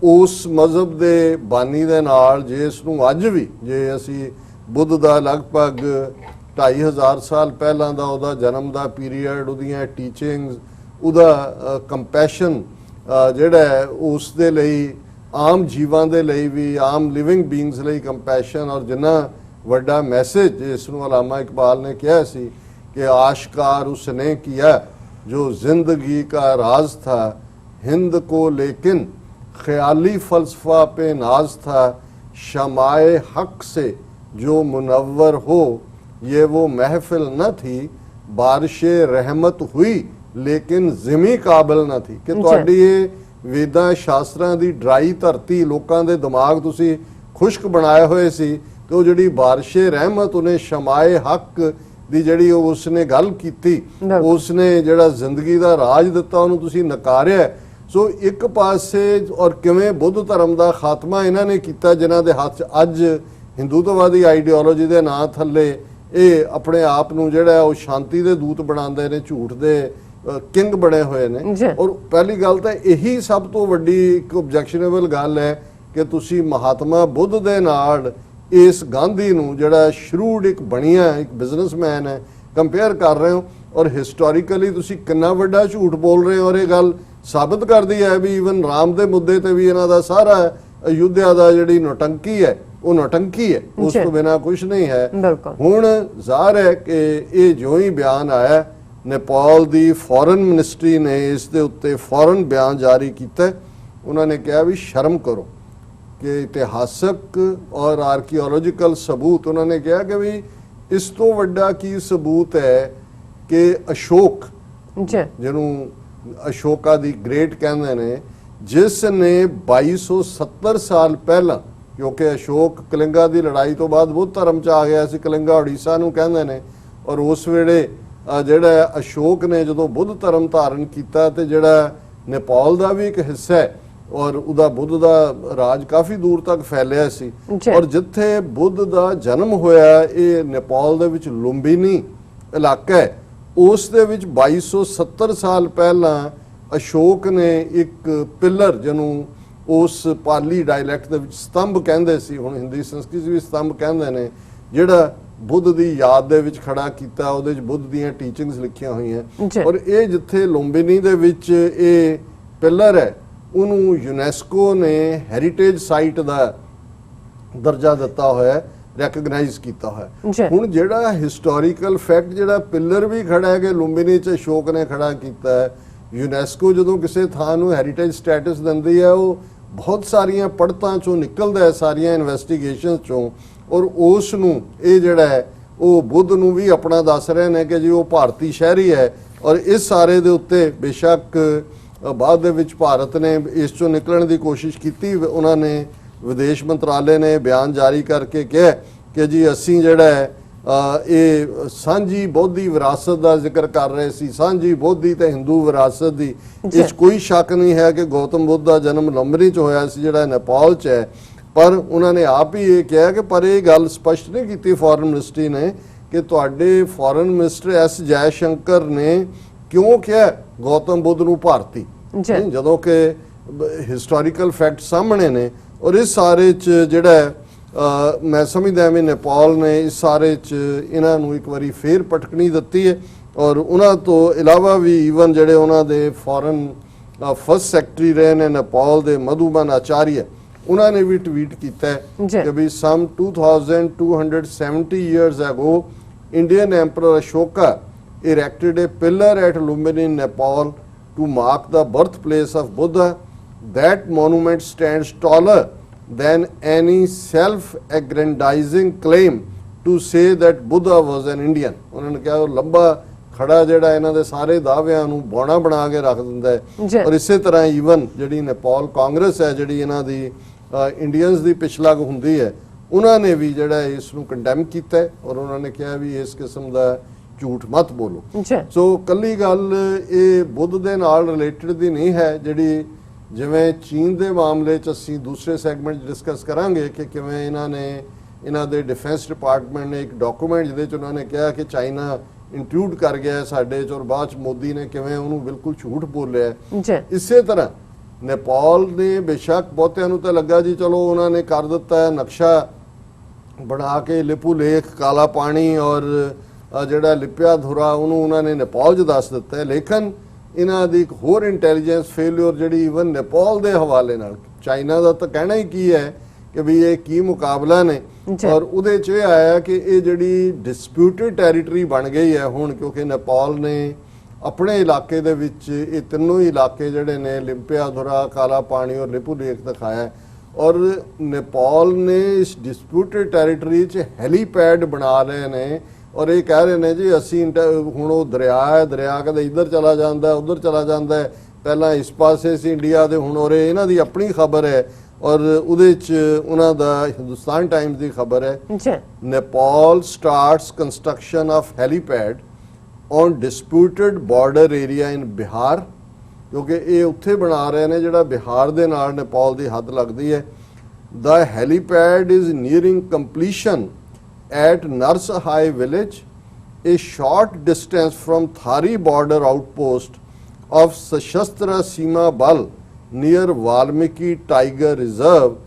S2: ਉਸ ਮਜ਼ਹਬ ਦੇ ਬਾਨੀ ਦੇ ਨਾਲ, ਜਿਸ ਨੂੰ ਅੱਜ ਵੀ, ਜੇ ਅਸੀਂ ਬੁੱਧ ਦਾ ਲਗਭਗ 2500 ਸਾਲ ਪਹਿਲਾਂ ਦਾ ਉਹਦਾ ਜਨਮ ਦਾ ਪੀਰੀਅਡ, ਉਹਦੀਆਂ ਟੀਚਿੰਗਸ, ਉਹਦਾ ਕੰਪੈਸ਼ਨ ਜਿਹੜਾ ਹੈ, ਉਸ ਦੇ ਲਈ, ਆਮ ਜੀਵਾਂ ਦੇ ਲਈ ਵੀ, ਆਮ ਲਿਵਿੰਗ ਬੀਇੰਗਸ ਲਈ ਕੰਪੈਸ਼ਨ, ਔਰ ਜਿੰਨਾ ਵੱਡਾ ਮੈਸੇਜ ਜਿਸ ਨੂੰ ਅਲਾਮਾ ਇਕਬਾਲ ਨੇ ਕਿਹਾ ਸੀ कि आशकार उसने किया जो जिंदगी का राज था, हिंद को लेकिन ख्याली फलसफा पे नाज था, शमाए हक से जो मुनव्वर हो ये वो महफिल न थी, बारिशे रहमत हुई लेकिन जिमी काबिल न थी। कि तुहाडी ये वेदां शास्त्रां दी ड्राई धरती, लोकां दे दिमाग तुसी खुश्क बनाए होए सी, ते ओह जिहड़ी बारिशे रहमत, उन्हें शमाए हक ਦੀ ਜਿਹੜੀ ਉਸਨੇ ਗੱਲ ਕੀਤੀ, ਉਸਨੇ ਜਿਹੜਾ ਜ਼ਿੰਦਗੀ ਦਾ ਰਾਜ ਦਿੱਤਾ, ਉਹਨੂੰ ਤੁਸੀਂ ਨਕਾਰਿਆ। ਸੋ ਇੱਕ ਪਾਸੇ, ਔਰ ਕਿਵੇਂ ਬੁੱਧ ਧਰਮ ਦਾ ਖਾਤਮਾ ਇਹਨਾਂ ਨੇ ਕੀਤਾ, ਜਿਨ੍ਹਾਂ ਦੇ ਹੱਥ 'ਚ ਅੱਜ ਹਿੰਦੂਤਵਾਦੀ ਆਈਡੀਓਲੋਜੀ ਦੇ ਨਾਂ ਥੱਲੇ ਇਹ ਆਪਣੇ ਆਪ ਨੂੰ ਜਿਹੜਾ ਉਹ ਸ਼ਾਂਤੀ ਦੇ ਦੂਤ ਬਣਾਉਂਦੇ ਨੇ, ਝੂਠ ਦੇ ਕਿੰਗ ਬਣੇ ਹੋਏ ਨੇ। ਔਰ ਪਹਿਲੀ ਗੱਲ ਤਾਂ ਇਹੀ ਸਭ ਤੋਂ ਵੱਡੀ ਇੱਕ ਆਬਜੈਕਸ਼ਨੇਬਲ ਗੱਲ ਹੈ ਕਿ ਤੁਸੀਂ ਮਹਾਤਮਾ ਬੁੱਧ ਦੇ ਨਾਲ ਇਸ ਗਾਂਧੀ ਨੂੰ, ਜਿਹੜਾ ਸ਼ਰੂਡ ਇੱਕ ਬਣਿਆ ਇੱਕ ਬਿਜ਼ਨਸਮੈਨ ਹੈ, ਕੰਪੇਅਰ ਕਰ ਰਹੇ ਹੋ, ਔਰ ਹਿਸਟੋਰੀਕਲੀ ਤੁਸੀਂ ਕਿੰਨਾ ਵੱਡਾ ਝੂਠ ਬੋਲ ਰਹੇ ਹੋ। ਔਰ ਇਹ ਗੱਲ ਸਾਬਤ ਕਰਦੀ ਹੈ ਵੀ ਈਵਨ ਰਾਮ ਦੇ ਮੁੱਦੇ ਤੇ ਵੀ ਇਹਨਾਂ ਦਾ ਸਾਰਾ ਅਯੁੱਧਿਆ ਦਾ ਜਿਹੜੀ ਨੌਟੰਕੀ ਹੈ, ਉਹ ਨੌਟੰਕੀ ਹੈ, ਉਸ ਤੋਂ ਬਿਨਾਂ ਕੁਝ ਨਹੀਂ ਹੈ। ਹੁਣ ਜ਼ਾਹਰ ਹੈ ਕਿ ਇਹ ਜੋ ਹੀ ਬਿਆਨ ਆਇਆ, ਨੇਪਾਲ ਦੀ ਫੋਰਨ ਮਿਨਿਸਟਰੀ ਨੇ ਇਸ ਦੇ ਉੱਤੇ ਫੌਰਨ ਬਿਆਨ ਜਾਰੀ ਕੀਤਾ। ਉਹਨਾਂ ਨੇ ਕਿਹਾ ਵੀ ਸ਼ਰਮ ਕਰੋ, कि इतिहासक और आर्कियोलॉजिकल सबूत, उन्होंने कहा कि भी इस तो वड्डा की सबूत है कि अशोक, जिन्हों अशोका दी ग्रेट कहते हैं, जिसने 2270 साल पहला, क्योंकि अशोक कलिंगा की लड़ाई तो बाद बुद्ध धर्म च आ गया सी, कलिंगा उड़ीसा नूं कहते हैं, और उस वेले जिहड़ा अशोक ने जो बुद्ध धर्म धारण किया, तो जिहड़ा नेपाल का भी एक हिस्सा है, और उदा बुद्ध दा राज काफ़ी दूर तक फैलिया सी। और जिथे बुद्ध दा जन्म होया, ये नेपाल दे विच लुंबिनी इलाका है, उस दे विच 2270 साल पहला अशोक ने एक पिलर, जिन्हों उस पाली डायलैक्ट दे विच स्तंभ कहंदे सी, हुण हिंदी संस्कृत भी स्तंभ कहंदे ने, जिहड़ा बुद्ध दी याद दे विच खड़ा कीता, ਉਹਦੇ ਚ बुद्ध ਦੀਆਂ ਟੀਚਿੰਗਸ ਲਿਖੀਆਂ ਹੋਈਆਂ। ਔਰ ਇਹ ਜਿੱਥੇ ਲੁੰਬਿਨੀ ਦੇ ਵਿੱਚ ਇਹ ਪਿਲਰ ਹੈ ਉਹਨੂੰ ਯੂਨੈਸਕੋ ਨੇ ਹੈਰੀਟੇਜ ਸਾਈਟ ਦਾ ਦਰਜਾ ਦਿੱਤਾ ਹੋਇਆ ਹੈ, ਰੈਕਗਨਾਈਜ਼ ਕੀਤਾ ਹੋਇਆ। ਹੁਣ ਜਿਹੜਾ ਹਿਸਟੋਰੀਕਲ ਫੈਕਟ ਜਿਹੜਾ ਪਿਲਰ ਵੀ ਖੜਾ ਹੈ ਕਿ ਲੁੰਬਿਨੀ ਚ ਅਸ਼ੋਕ ਨੇ ਖੜਾ ਕੀਤਾ ਹੈ, ਯੂਨੈਸਕੋ ਜਦੋਂ ਕਿਸੇ ਥਾਂ ਨੂੰ ਹੈਰੀਟੇਜ ਸਟੇਟਸ ਦਿੰਦੀ ਹੈ ਉਹ ਬਹੁਤ ਸਾਰੀਆਂ ਪੜਤਾਂ ਚੋਂ ਨਿਕਲਦਾ ਹੈ, ਸਾਰੀਆਂ ਇਨਵੈਸਟੀਗੇਸ਼ਨ ਚੋਂ, ਔਰ ਉਸ ਨੂੰ ਇਹ ਜਿਹੜਾ ਹੈ ਉਹ ਬੁੱਧ ਨੂੰ ਵੀ ਆਪਣਾ ਦੱਸ ਰਹੇ ਨੇ ਕਿ ਜੀ ਉਹ ਭਾਰਤੀ ਸ਼ਹਿਰੀ ਹੈ। ਔਰ ਇਸ ਸਾਰੇ ਦੇ ਉੱਤੇ ਬੇਸ਼ੱਕ ਬਾਅਦ ਦੇ ਵਿੱਚ ਭਾਰਤ ਨੇ ਇਸ ਚੋਂ ਨਿਕਲਣ ਦੀ ਕੋਸ਼ਿਸ਼ ਕੀਤੀ। ਉਹਨਾਂ ਨੇ ਵਿਦੇਸ਼ ਮੰਤਰਾਲੇ ਨੇ ਬਿਆਨ ਜਾਰੀ ਕਰਕੇ ਕਿਹਾ ਕਿ ਜੀ ਅਸੀਂ ਜਿਹੜਾ ਹੈ ਇਹ ਸਾਂਝੀ ਬੌਧੀ ਵਿਰਾਸਤ ਦਾ ਜ਼ਿਕਰ ਕਰ ਰਹੇ ਸੀ, ਸਾਂਝੀ ਬੌਧੀ ਤੇ ਹਿੰਦੂ ਵਿਰਾਸਤ ਦੀ। ਇਸ ਕੋਈ ਸ਼ੱਕ ਨਹੀਂ ਹੈ ਕਿ ਗੌਤਮ ਬੁੱਧ ਦਾ ਜਨਮ ਲੰਬਨੀ ਚ ਹੋਇਆ ਸੀ ਜਿਹੜਾ ਨੇਪਾਲ ਚ ਹੈ, ਪਰ ਉਹਨਾਂ ਨੇ ਆਪ ਹੀ ਇਹ ਕਿਹਾ ਕਿ ਪਰ ਇਹ ਗੱਲ ਸਪਸ਼ਟ ਨਹੀਂ ਕੀਤੀ ਫੋਰਨ ਮਿਨਿਸਟਰੀ ਨੇ ਕਿ ਤੁਹਾਡੇ foreign minister S Jai Shankar ਨੇ ਕਿਉਂ ਕਿਹਾ ਗੌਤਮ ਬੁੱਧ ਨੂੰ ਭਾਰਤੀ, ਜਦੋਂ ਕਿ ਹਿਸਟੋਰੀਕਲ ਫੈਕਟ ਸਾਹਮਣੇ ਨੇ। ਔਰ ਇਸ ਸਾਰੇ ਚ ਜਿਹੜਾ ਮੈਂ ਸਮਝਦਾ ਵੀ ਨੇਪਾਲ ਨੇ ਇਸ ਸਾਰੇ ਚ ਇਹਨਾਂ ਨੂੰ ਇੱਕ ਵਾਰੀ ਫੇਰ ਪਟਕਣੀ ਦਿੱਤੀ ਹੈ। ਔਰ ਉਹਨਾਂ ਤੋਂ ਇਲਾਵਾ ਵੀ ਈਵਨ ਜਿਹੜੇ ਉਹਨਾਂ ਦੇ ਫੋਰਨ ਫਸਟ ਸੈਕਟਰੀ ਰਹੇ ਨੇ ਨੇਪਾਲ ਦੇ ਮਧੂਬਨ ਆਚਾਰੀਆ, ਉਹਨਾਂ ਨੇ ਵੀ ਟਵੀਟ ਕੀਤਾ ਹੈ ਕਿ ਵੀ ਸਮ 2270 years ago Indian Emperor Ashoka erected a pillar at Lumbini in Nepal to mark the birthplace of Buddha. That monument stands taller than any self-aggrandizing claim to say that Buddha was an Indian. ਉਹਨਾਂ ਨੇ ਕਿਹਾ ਉਹ ਲੰਬਾ ਖੜਾ ਜਿਹੜਾ ਇਹਨਾਂ ਦੇ ਸਾਰੇ ਦਾਅਵਿਆਂ ਨੂੰ ਬੌਣਾ ਬਣਾ ਕੇ ਰੱਖ ਦਿੰਦਾ ਹੈ। ਔਰ ਇਸੇ ਤਰ੍ਹਾਂ ਈਵਨ ਜਿਹੜੀ ਨੇਪਾਲ ਕਾਂਗਰਸ ਹੈ ਜਿਹੜੀ ਇਹਨਾਂ ਦੀ ਇੰਡੀਅਨਸ ਦੀ ਪਿਛਲਾਗ ਹੁੰਦੀ ਹੈ, ਉਹਨਾਂ ਨੇ ਵੀ ਜਿਹੜਾ ਇਸ ਨੂੰ ਕੰਡੈਮ ਕੀਤਾ ਹੈ ਔਰ ਉਹਨਾਂ ਨੇ ਕਿਹਾ ਵੀ ਇਸ ਕਿਸਮ ਦਾ ਝੂਠ ਮਤ ਬੋਲੋ। ਸੋ ਕੱਲੀ ਗੱਲ ਇਹ ਬੁੱਧ ਦੇ ਨਾਲ ਰਿਲੇਟਡ ਦੀ ਨਹੀਂ ਹੈ, ਜਿਹੜੀ ਜਿਵੇਂ ਚੀਨ ਦੇ ਮਾਮਲੇ 'ਚ ਅਸੀਂ ਦੂਸਰੇ ਸੈਗਮੈਂਟ 'ਚ ਡਿਸਕਸ ਕਰਾਂਗੇ ਕਿ ਕਿਵੇਂ ਇਹਨਾਂ ਦੇ ਡਿਫੈਂਸ ਡਿਪਾਰਟਮੈਂਟ ਨੇ ਇੱਕ ਡਾਕੂਮੈਂਟ ਜਿਹਦੇ 'ਚ ਉਹਨਾਂ ਨੇ ਕਿਹਾ ਕਿ ਚਾਈਨਾ ਇੰਟਰੂਡ ਕਰ ਗਿਆ ਸਾਡੇ 'ਚ, ਔਰ ਬਾਅਦ 'ਚ ਮੋਦੀ ਨੇ ਕਿਵੇਂ ਉਹਨੂੰ ਬਿਲਕੁਲ ਝੂਠ ਬੋਲਿਆ। ਇਸੇ ਤਰ੍ਹਾਂ ਨੇਪਾਲ ਨੇ ਬੇਸ਼ੱਕ ਬਹੁਤਿਆਂ ਨੂੰ ਤਾਂ ਲੱਗਾ ਜੀ ਚਲੋ ਉਹਨਾਂ ਨੇ ਕਰ ਦਿੱਤਾ ਹੈ ਨਕਸ਼ਾ ਬਣਾ ਕੇ ਲਿਪੂ ਲੇਖ, ਕਾਲਾ ਪਾਣੀ ਔਰ ਜਿਹੜਾ ਲਿਪਿਆ ਧੁਰਾ ਉਹਨੂੰ ਉਹਨਾਂ ਨੇ ਨੇਪਾਲ 'ਚ ਦੱਸ ਦਿੱਤਾ ਹੈ। ਲੇਕਿਨ ਇਹਨਾਂ ਦੀ ਇੱਕ ਹੋਰ ਇੰਟੈਲੀਜੈਂਸ ਫੇਲਿਅਰ ਜਿਹੜੀ ਈਵਨ ਨੇਪਾਲ ਦੇ ਹਵਾਲੇ ਨਾਲ, ਚਾਈਨਾ ਦਾ ਤਾਂ ਕਹਿਣਾ ਹੀ ਕੀ ਹੈ ਕਿ ਵੀ ਇਹ ਕੀ ਮੁਕਾਬਲਾ ਨੇ, ਔਰ ਉਹਦੇ 'ਚ ਇਹ ਆਇਆ ਕਿ ਇਹ ਜਿਹੜੀ ਡਿਸਪਿਊਟਡ ਟੈਰੀਟਰੀ ਬਣ ਗਈ ਹੈ ਹੁਣ, ਕਿਉਂਕਿ ਨੇਪਾਲ ਨੇ ਆਪਣੇ ਇਲਾਕੇ ਦੇ ਵਿੱਚ ਇਹ ਤਿੰਨੋਂ ਹੀ ਇਲਾਕੇ ਜਿਹੜੇ ਨੇ ਲਿਪਿਆ ਧੁਰਾ, ਕਾਲਾ ਪਾਣੀ ਔਰ ਲਿਪੂ ਲੇਖ ਦਿਖਾਇਆ। ਔਰ ਨੇਪਾਲ ਨੇ ਇਸ ਡਿਸਪਿਊਟਡ ਟੈਰੀਟਰੀ 'ਚ ਹੈਲੀਪੈਡ ਬਣਾ ਰਹੇ ਨੇ ਔਰ ਇਹ ਕਹਿ ਰਹੇ ਨੇ ਜੀ ਅਸੀਂ ਹੁਣ ਉਹ ਦਰਿਆ ਹੈ, ਦਰਿਆ ਕਦੇ ਇੱਧਰ ਚਲਾ ਜਾਂਦਾ ਉੱਧਰ ਚਲਾ ਜਾਂਦਾ, ਪਹਿਲਾਂ ਇਸ ਪਾਸੇ ਸੀ ਇੰਡੀਆ ਦੇ, ਹੁਣ ਔਰ ਇਹਨਾਂ ਦੀ ਆਪਣੀ ਖਬਰ ਹੈ ਔਰ ਉਹਦੇ 'ਚ ਉਹਨਾਂ ਦਾ ਹਿੰਦੁਸਤਾਨ ਟਾਈਮਸ ਦੀ ਖਬਰ ਹੈ Nepal starts construction of helipad on disputed border area in Bihar, ਕਿਉਂਕਿ ਇਹ ਉੱਥੇ ਬਣਾ ਰਹੇ ਨੇ ਜਿਹੜਾ ਬਿਹਾਰ ਦੇ ਨਾਲ ਨੇਪਾਲ ਦੀ ਹੱਦ ਲੱਗਦੀ ਹੈ। ਦਾ helipad is nearing completion at Narsahai village, a short distance from Thari border outpost of Sashastra Seema Bal near Valmiki Tiger Reserve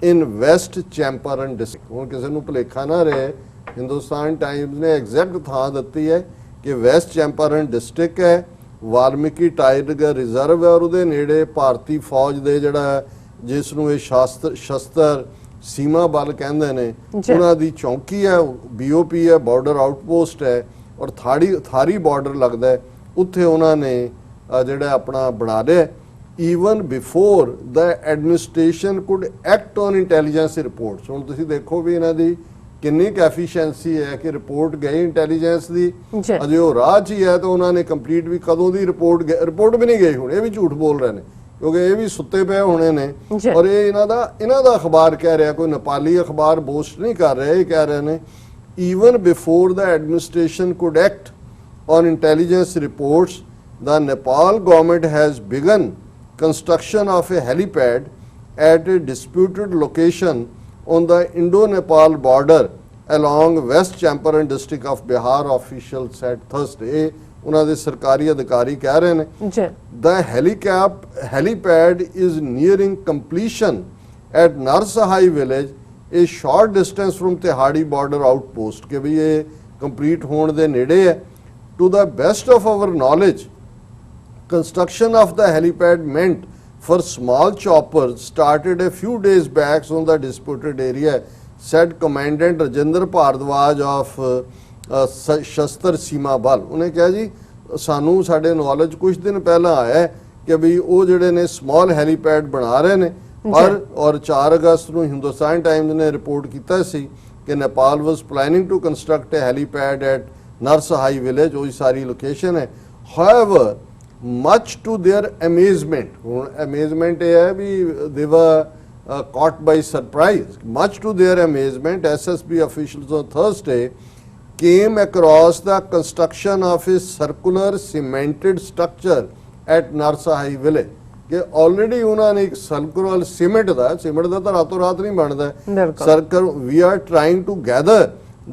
S2: in West Champaran district. ਹੁਣ ਕਿਸੇ ਨੂੰ ਭੁਲੇਖਾ ਨਾ ਰਹੇ, ਹਿੰਦੁਸਤਾਨ ਟਾਈਮਸ ਨੇ ਐਗਜ਼ੈਕਟ ਥਾਂ ਦਿੱਤੀ ਹੈ ਕਿ ਵੈਸਟ ਚੈਂਪਰਨ ਡਿਸਟ੍ਰਿਕਟ ਹੈ, ਵਾਲਮੀਕੀ ਟਾਈਗਰ ਰਿਜ਼ਰਵ ਹੈ ਔਰ ਉਹਦੇ ਨੇੜੇ ਭਾਰਤੀ ਫੌਜ ਦੇ ਜਿਹੜਾ ਜਿਸ ਨੂੰ ਇਹ ਸ਼ਸਤਰ ਸੀਮਾ ਬਲ ਕਹਿੰਦੇ ਨੇ ਉਹਨਾਂ ਦੀ ਚੌਂਕੀ ਹੈ, BOP ਹੈ, ਬਾਰਡਰ ਆਊਟਪੋਸਟ ਹੈ ਔਰ ਥਾਰੀ ਬਾਰਡਰ ਲੱਗਦਾ ਹੈ, ਉੱਥੇ ਉਹਨਾਂ ਨੇ ਜਿਹੜਾ ਆਪਣਾ ਬਣਾ ਲਿਆ। Even before the administration could act on intelligence reports. ਹੁਣ ਤੁਸੀਂ ਦੇਖੋ ਵੀ ਇਹਨਾਂ ਦੀ ਕਿੰਨੀ ਐਫੀਸ਼ੀਐਂਸੀ ਹੈ ਕਿ ਰਿਪੋਰਟ ਗਈ ਇੰਟੈਲੀਜੈਂਸ ਦੀ, ਅਜੇ ਉਹ ਰਾਹ 'ਚ ਹੀ ਹੈ ਤਾਂ ਉਹਨਾਂ ਨੇ ਕੰਪਲੀਟ ਵੀ ਕਦੋਂ ਦੀ ਰਿਪੋਰਟ ਵੀ ਨਹੀਂ ਗਈ। ਹੁਣ ਇਹ ਵੀ ਝੂਠ ਬੋਲ ਰਹੇ ਨੇ ਕਿਉਂਕਿ ਇਹ ਵੀ ਸੁੱਤੇ ਪਏ ਹੋਣੇ ਨੇ ਔਰ ਇਹ ਇਹਨਾਂ ਦਾ ਅਖਬਾਰ ਕਹਿ ਰਿਹਾ, ਕੋਈ ਨੇਪਾਲੀ ਅਖਬਾਰ ਬੋਸਟ ਨਹੀਂ ਕਰ ਰਿਹਾ, ਇਹ ਕਹਿ ਰਹੇ ਨੇ even before the administration could act on intelligence reports the Nepal government has begin construction of A helipad at a disputed location on the Indo-Nepal border along West Champaran district of Bihar, official said Thursday. ਉਹਨਾਂ ਦੇ ਸਰਕਾਰੀ ਅਧਿਕਾਰੀ ਕਹਿ ਰਹੇ ਨੇ
S1: ਜੀ
S2: the helipad is nearing completion at Narsahai village, a short distance from Tehadi border outpost ਕਿ ਵੀ ਇਹ ਕੰਪਲੀਟ ਹੋਣ ਦੇ ਨੇੜੇ ਹੈ। To the best of our knowledge, construction of the helipad meant for small choppers started a few days back on the disputed area, said Commandant Rajinder Bhardwaj of Shastar Seema Bal। ਉਹਨੇ ਕਿਹਾ ਜੀ ਸਾਨੂੰ ਸਾਡੇ knowledge ਕੁਝ ਦਿਨ ਪਹਿਲਾਂ ਆਇਆ ਹੈ ਕਿ ਵੀ ਉਹ ਜਿਹੜੇ ਨੇ ਸਮਾਲ ਹੈਲੀਪੈਡ ਬਣਾ ਰਹੇ ਨੇ ਪਰ ਔਰ 4 ਅਗਸਤ ਨੂੰ ਹਿੰਦੁਸਤਾਨ ਟਾਈਮਜ਼ ਨੇ ਰਿਪੋਰਟ ਕੀਤਾ ਸੀ ਕਿ Nepal was planning to construct a helipad at Narsahai village, ਉਹ ਸਾਰੀ ਲੋਕੇਸ਼ਨ ਹੈ। However much to their amazement, ਹੁਣ amazement ਇਹ ਹੈ ਵੀ they were caught by surprise, much to their amazement SSB officials on Thursday came across the construction of a circular cemented structure at Narsahai village ਕਿ already ਉਹਨਾਂ ਨੇ ਇੱਕ circular cement ਦਾ ਤਾਂ ਰਾਤੋਂ ਰਾਤ ਨਹੀਂ ਬਣਦਾ circle. we are trying to gather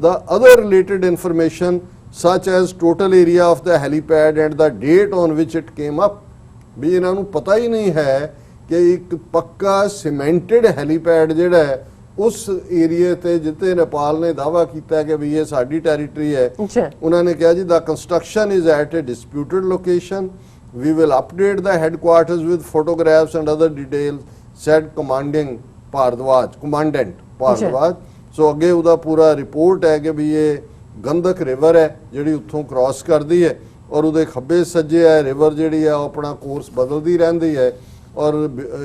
S2: the other related information such as total area of the helipad and the date on which it came up। ਵੀ ਇਹਨਾਂ ਨੂੰ ਪਤਾ ਹੀ ਨਹੀਂ ਹੈ ਕਿ ਇੱਕ ਪੱਕਾ ਸੀਮੈਂਟਡ ਹੈਲੀਪੈਡ ਜਿਹੜਾ ਹੈ ਉਸ ਏਰੀਏ ਤੇ ਜਿੱਥੇ ਨੇਪਾਲ ਨੇ ਦਾਅਵਾ ਕੀਤਾ ਕਿ ਵੀ ਇਹ ਸਾਡੀ ਟੈਰੀਟਰੀ ਹੈ। ਉਹਨਾਂ ਨੇ ਕਿਹਾ ਜੀ ਦਾ construction is at a disputed location, we will update the headquarters with photographs and other details, said commandant Bhardwaj। ਸੋ ਅੱਗੇ ਉਹਦਾ ਪੂਰਾ ਰਿਪੋਰਟ ਹੈ ਕਿ ਵੀ ਇਹ ਗੰਦਕ ਰਿਵਰ ਹੈ ਜਿਹੜੀ ਉੱਥੋਂ ਕ੍ਰਾਸ ਕਰਦੀ ਹੈ ਔਰ ਉਹਦੇ ਖੱਬੇ ਸੱਜੇ ਹੈ ਰਿਵਰ ਜਿਹੜੀ ਹੈ ਉਹ ਆਪਣਾ ਕੋਰਸ ਬਦਲਦੀ ਰਹਿੰਦੀ ਹੈ। ਔਰ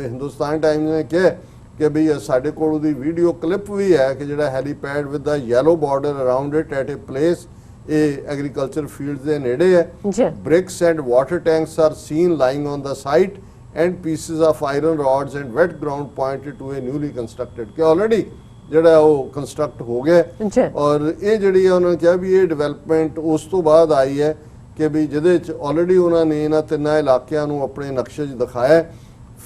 S2: ਹਿੰਦੁਸਤਾਨ ਟਾਈਮਜ਼ ਨੇ ਕਿਹਾ ਕਿ ਵੀ ਸਾਡੇ ਕੋਲ ਉਹਦੀ ਵੀਡੀਓ ਕਲਿੱਪ ਵੀ ਹੈ ਕਿ ਜਿਹੜਾ helipad with the yellow border around it at a place ਇਹ ਐਗਰੀਕਲਚਰ ਫੀਲਡ ਦੇ ਨੇੜੇ ਹੈ। bricks and water tanks are seen lying on the site and pieces of iron rods and wet ground pointed to a newly constructed ਕਿ already ਜਿਹੜਾ ਉਹ construct ਹੋ ਗਿਆ। ਔਰ ਇਹ ਜਿਹੜੀ ਉਹਨਾਂ ਨੇ ਕਿਹਾ ਵੀ ਇਹ ਡਿਵੈਲਪਮੈਂਟ ਉਸ ਤੋਂ ਬਾਅਦ ਆਈ ਹੈ ਕਿ ਵੀ ਜਿਹਦੇ ਚ ਆਲਰੇਡੀ ਉਹਨਾਂ ਨੇ ਇਹਨਾਂ ਤਿੰਨਾਂ ਇਲਾਕਿਆਂ ਨੂੰ ਆਪਣੇ ਨਕਸ਼ੇ 'ਚ ਦਿਖਾਇਆ।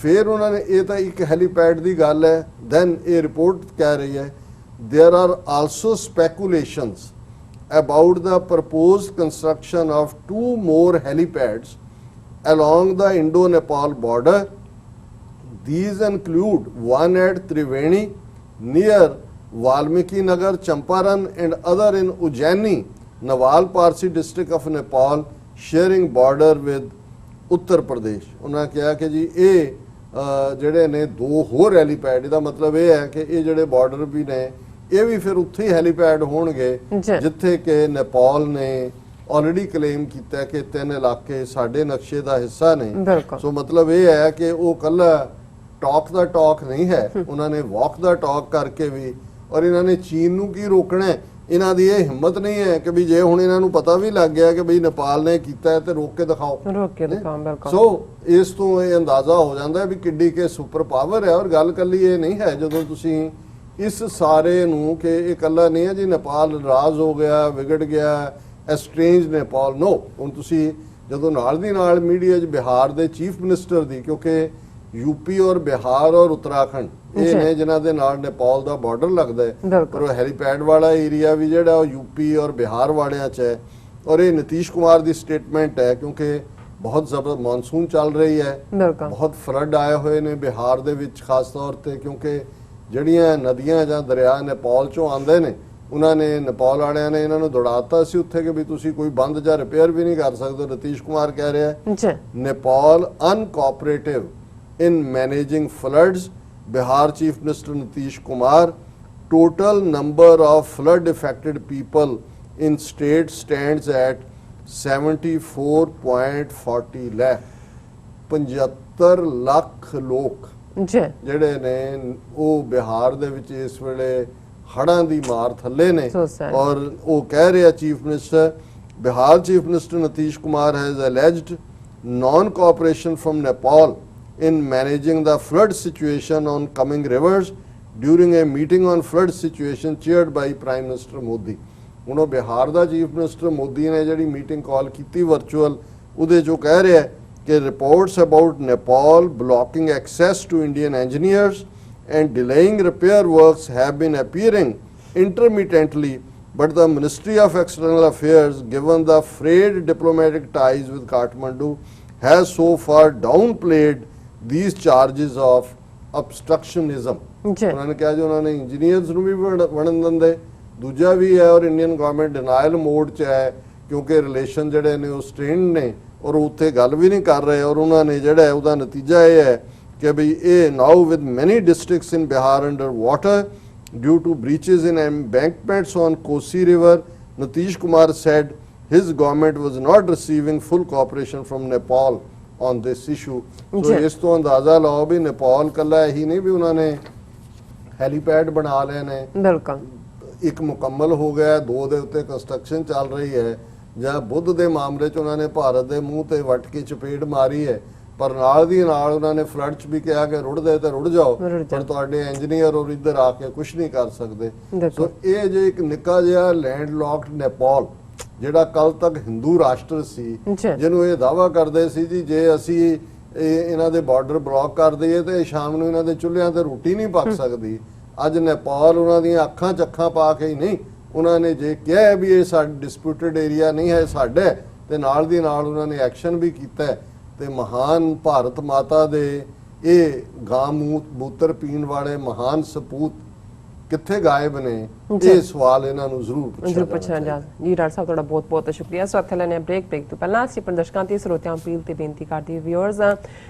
S2: ਫਿਰ ਉਹਨਾਂ ਨੇ ਇਹ ਤਾਂ ਇੱਕ ਹੈਲੀਪੈਡ ਦੀ ਗੱਲ ਹੈ, ਦੈਨ ਇਹ ਰਿਪੋਰਟ ਕਹਿ ਰਹੀ ਹੈ there are also speculations about the proposed construction of 2 more helipads along the Indo-Nepal border. These include one at Triveni near Valmiki Nagar, Champaran and other in Ujjaini, Nawal Parsi district of Nepal, sharing border with Uttar Pradesh। ਉਹਨਾਂ ਕਿਹਾ ਕਿ ਜੀ ਇਹ ਜਿਹੜੇ ਨੇ 2 ਹੋਰ helipad, ਇਹਦਾ ਮਤਲਬ ਇਹ ਹੈ ਕਿ ਇਹ ਜਿਹੜੇ ਬਾਰਡਰ ਵੀ ਨੇ ਇਹ ਵੀ ਫਿਰ ਉੱਥੇ ਹੀ ਹੈਲੀਪੈਡ ਹੋਣਗੇ ਜਿੱਥੇ ਕਿ ਨੇਪਾਲ ਨੇ ਆਲਰੇਡੀ ਕਲੇਮ ਕੀਤਾ ਕਿ 3 ਇਲਾਕੇ ਸਾਡੇ ਨਕਸ਼ੇ ਦਾ ਹਿੱਸਾ ਨੇ। ਸੋ ਮਤਲਬ ਇਹ ਹੈ ਕਿ ਉਹ ਕੱਲਾ ਟਾਕ ਦਾ ਟਾਕ ਨਹੀਂ ਹੈ, ਉਹਨਾਂ ਨੇ ਵਾਕ ਦਾ ਟਾਕ ਕਰਕੇ ਵੀ ਔਰ ਇਹਨਾਂ ਨੇ ਚੀਨ ਨੂੰ ਕੀ ਰੋਕਣਾ ਹੈ। ਇਹਨਾਂ ਦੀ ਇਹ ਹਿੰਮਤ ਨਹੀਂ ਹੈ ਕਿ ਵੀ ਜੇ ਹੁਣ ਇਹਨਾਂ ਨੂੰ ਪਤਾ ਵੀ ਲੱਗ ਗਿਆ ਕਿ ਬਈ ਨੇਪਾਲ ਨੇ ਕੀਤਾ ਹੈ ਤੇ ਰੋਕ ਕੇ ਦਿਖਾਓ।
S1: ਬਿਲਕੁਲ।
S2: ਸੋ ਇਸ ਤੋਂ ਇਹ ਅੰਦਾਜ਼ਾ ਹੋ ਜਾਂਦਾ ਵੀ ਕਿੱਡੀ ਕੇ ਸੁਪਰ ਪਾਵਰ ਹੈ। ਔਰ ਗੱਲ ਕੱਲੀ ਇਹ ਨਹੀਂ ਹੈ ਜਦੋਂ ਤੁਸੀਂ ਇਸ ਸਾਰੇ ਨੂੰ ਕਿ ਇਹ ਇਕੱਲਾ ਨਹੀਂ ਹੈ ਜੀ ਨੇਪਾਲ ਨਾਰਾਜ਼ ਹੋ ਗਿਆ ਵਿਗੜ ਗਿਆ ਐਸਟ੍ਰੇਂਜ ਨੇਪਾਲ, ਨੋ। ਹੁਣ ਤੁਸੀਂ ਜਦੋਂ ਨਾਲ ਦੀ ਨਾਲ ਮੀਡੀਆ 'ਚ ਬਿਹਾਰ ਦੇ ਚੀਫ ਮਿਨਿਸਟਰ ਦੀ, ਕਿਉਂਕਿ यूपी और बिहार और उत्तराखंड ਇਹ ਨੇ ਜਿਨ੍ਹਾਂ ਦੇ ਨਾਲ ਨੇਪਾਲ ਦਾ ਬਾਰਡਰ ਲੱਗਦਾ ਹੈ ਪਰ ਉਹ ਹੈਲੀਪੈਡ ਵਾਲਾ ਏਰੀਆ ਵੀ ਜਿਹੜਾ ਉਹ ਯੂਪੀ ਔਰ ਬਿਹਾਰ ਵਾਲਿਆਂ 'ਚ ਹੈ। ਔਰ ਇਹ ਨਿਤੀਸ਼ ਕੁਮਾਰ ਦੀ ਸਟੇਟਮੈਂਟ ਹੈ ਕਿਉਂਕਿ ਬਹੁਤ ਜ਼ਬਰਦਸਤ ਮਾਨਸੂਨ ਚੱਲ ਰਹੀ ਹੈ, ਬਹੁਤ ਫਲੱਡ ਆਏ ਹੋਏ ਨੇ ਬਿਹਾਰ ਦੇ ਵਿੱਚ ਖਾਸ ਤੌਰ ਤੇ ਕਿਉਂਕਿ ਜਿਹੜੀਆਂ ਨਦੀਆਂ ਜਾਂ ਦਰਿਆ ਨੇਪਾਲ 'ਚੋਂ ਆਉਂਦੇ ਨੇ ਉਹਨਾਂ ਨੇ ਨੇਪਾਲ ਵਾਲਿਆਂ ਨੇ ਇਹਨਾਂ ਨੂੰ ਦੌੜਾਤਾ ਸੀ ਉੱਥੇ ਕਿ ਵੀ ਤੁਸੀਂ ਕੋਈ ਬੰਦ ਜਾਂ ਰਿਪੇਅਰ ਵੀ ਨਹੀਂ ਕਰ ਸਕਦੇ। ਨਿਤੀਸ਼ ਕੁਮਾਰ ਕਹਿ ਰਿਹਾ Nepal ਅਨਕੋਆਪਰੇਟਿਵ in managing floods. Bihar Chief Minister Nitish Kumar, total number of flood affected people in state stands at 74.40 lakh। 75 lakh ਲੋਕ ਜਿਹੜੇ ਨੇ ਉਹ ਬਿਹਾਰ ਦੇ ਵਿੱਚ ਇਸ ਵੇਲੇ ਹੜ੍ਹਾਂ ਦੀ ਮਾਰ ਥੱਲੇ ਨੇ। ਔਰ ਉਹ ਕਹਿ ਰਿਹਾ chief minister Bihar chief minister Nitish Kumar has alleged non-cooperation from Nepal in managing the flood situation on coming rivers during a meeting on flood situation chaired by Prime Minister Modi। ਹੁਣ ਉਹ ਬਿਹਾਰ ਦਾ ਚੀਫ ਮਿਨਿਸਟਰ ਮੋਦੀ ਨੇ ਜਿਹੜੀ ਮੀਟਿੰਗ ਕਾਲ ਕੀਤੀ virtual ਉਹਦੇ 'ਚੋਂ ਕਹਿ ਰਿਹਾ ਕਿ reports about Nepal blocking access to Indian engineers and delaying repair works have been appearing intermittently but the Ministry of External Affairs, given the frayed diplomatic ties with Kathmandu, has so far downplayed these charges of obstructionism. उन्होंने कहा जो उन्होंने engineers ਨੂੰ ਵੀ ਬਣਨ ਦਿੰਦੇ, ਦੂਜਾ ਵੀ ਹੈ ਔਰ ਇੰਡੀਅਨ ਗਵਰਨਮੈਂਟ ਡਿਨਾਇਲ ਮੋਡ 'ਚ ਹੈ ਕਿਉਂਕਿ ਰਿਲੇਸ਼ਨ ਜਿਹੜੇ ਨੇ ਉਹ ਸਟ੍ਰੇਨਡ ਨੇ ਔਰ ਉੱਥੇ ਗੱਲ ਵੀ ਨਹੀਂ ਕਰ ਰਹੇ ਔਰ ਉਹਨਾਂ ਨੇ ਜਿਹੜਾ ਹੈ ਉਹਦਾ ਨਤੀਜਾ ਇਹ ਹੈ ਕਿ ਵੀ ਇਹ ਨਾਓ ਵਿਦ ਮੈਨੀ districts in Bihar under water due to breaches in embankments on Kosi River, Nitish Kumar said his government was not receiving full cooperation from Nepal on this issue. So ਇਸ ਤੋਂ ਅੰਦਾਜ਼ਾ ਲਾਓ ਵੀ ਨੇਪਾਲ ਕੱਲਾ ਇਹੀ ਨਹੀਂ ਵੀ ਉਹਨਾਂ ਨੇ ਹੈਲੀਪੈਡ ਬਣਾ ਲਏ ਨੇ,
S1: ਬਿਲਕੁਲ
S2: ਇੱਕ ਮੁਕੰਮਲ ਹੋ ਗਿਆ, ਦੋ ਦੇ ਉੱਤੇ ਕੰਸਟਰਕਸ਼ਨ ਚੱਲ ਰਹੀ ਹੈ, ਜਾਂ ਬੁੱਧ ਦੇ ਮਾਮਲੇ 'ਚ ਉਹਨਾਂ ਨੇ ਭਾਰਤ ਦੇ ਮੂੰਹ ਤੇ ਵੱਟ ਕੇ ਚਪੇੜ ਮਾਰੀ ਹੈ, ਪਰ ਨਾਲ ਦੀ ਨਾਲ ਉਹਨਾਂ ਨੇ ਫਲੱਡ 'ਚ ਵੀ ਕਿਹਾ ਕਿ ਰੁੜਦੇ ਤੇ ਰੁੜ ਜਾਓ, ਪਰ ਤੁਹਾਡੇ ਇੰਜੀਨੀਅਰ ਔਰ ਇੱਧਰ ਆ ਕੇ ਕੁਝ ਨਹੀਂ ਕਰ ਸਕਦੇ। ਸੋ ਇਹ ਜੇ ਇੱਕ ਨਿੱਕਾ ਜਿਹਾ ਲੈਂਡ ਲੌਕਡ ਨੇਪਾਲ ਜਿਹੜਾ ਕੱਲ ਤੱਕ ਹਿੰਦੂ ਰਾਸ਼ਟਰ ਸੀ, ਜਿਹਨੂੰ ਇਹ ਦਾਅਵਾ ਕਰਦੇ ਸੀ ਜੀ ਜੇ ਅਸੀਂ ਇਹਨਾਂ ਦੇ ਬਾਰਡਰ ਬਲੌਕ ਕਰ ਦਈਏ ਤੇ ਸ਼ਾਮ ਨੂੰ ਇਹਨਾਂ ਦੇ ਚੁੱਲ੍ਹਿਆਂ ਤੇ ਰੋਟੀ ਨਹੀਂ ਪੱਕ ਸਕਦੀ, ਅੱਜ ਨੇਪਾਲ ਉਹਨਾਂ ਦੀਆਂ ਅੱਖਾਂ 'ਚ ਅੱਖਾਂ ਪਾ ਕੇ ਹੀ ਨਹੀਂ, ਉਹਨਾਂ ਨੇ ਜੇ ਕਿਹਾ ਵੀ ਇਹ ਸਾਡਾ ਡਿਸਪਿਊਟਡ ਏਰੀਆ ਨਹੀਂ ਹੈ ਸਾਡੇ, ਤੇ ਨਾਲ ਦੀ ਨਾਲ ਉਹਨਾਂ ਨੇ ਐਕਸ਼ਨ ਵੀ ਕੀਤਾ ਤੇ ਮਹਾਨ ਭਾਰਤ ਮਾਤਾ ਦੇ ਇਹ ਗਾਂ ਮੂਤਰ ਪੀਣ ਵਾਲੇ ਮਹਾਨ ਸਪੂਤ ਕਿੱਥੇ ਗਾਇਬ ਨੇ, ਇਹ ਸਵਾਲ ਇਹਨਾਂ ਨੂੰ ਜ਼ਰੂਰ ਪੁੱਛਣਾ
S1: ਜਾ ਜੀ। ਡਾਕਟਰ ਸਾਹਿਬ ਤੁਹਾਡਾ ਬਹੁਤ ਬਹੁਤ ਸ਼ੁਕਰੀਆ। ਸੋ ਇੱਥੇ ਲੈਣੇ ਬ੍ਰੇਕ ਤੋਂ ਪਹਿਲਾਂ ਅਸੀਂ ਪ੍ਰਦਰਸ਼ਕਾਂ ਤੇ ਸਰੋਤਿਆਂ ਅਪੀਲ ਤੇ ਬੇਨਤੀ ਕਰਦੇ ਹਾਂ ਵਿਊਅਰਸ,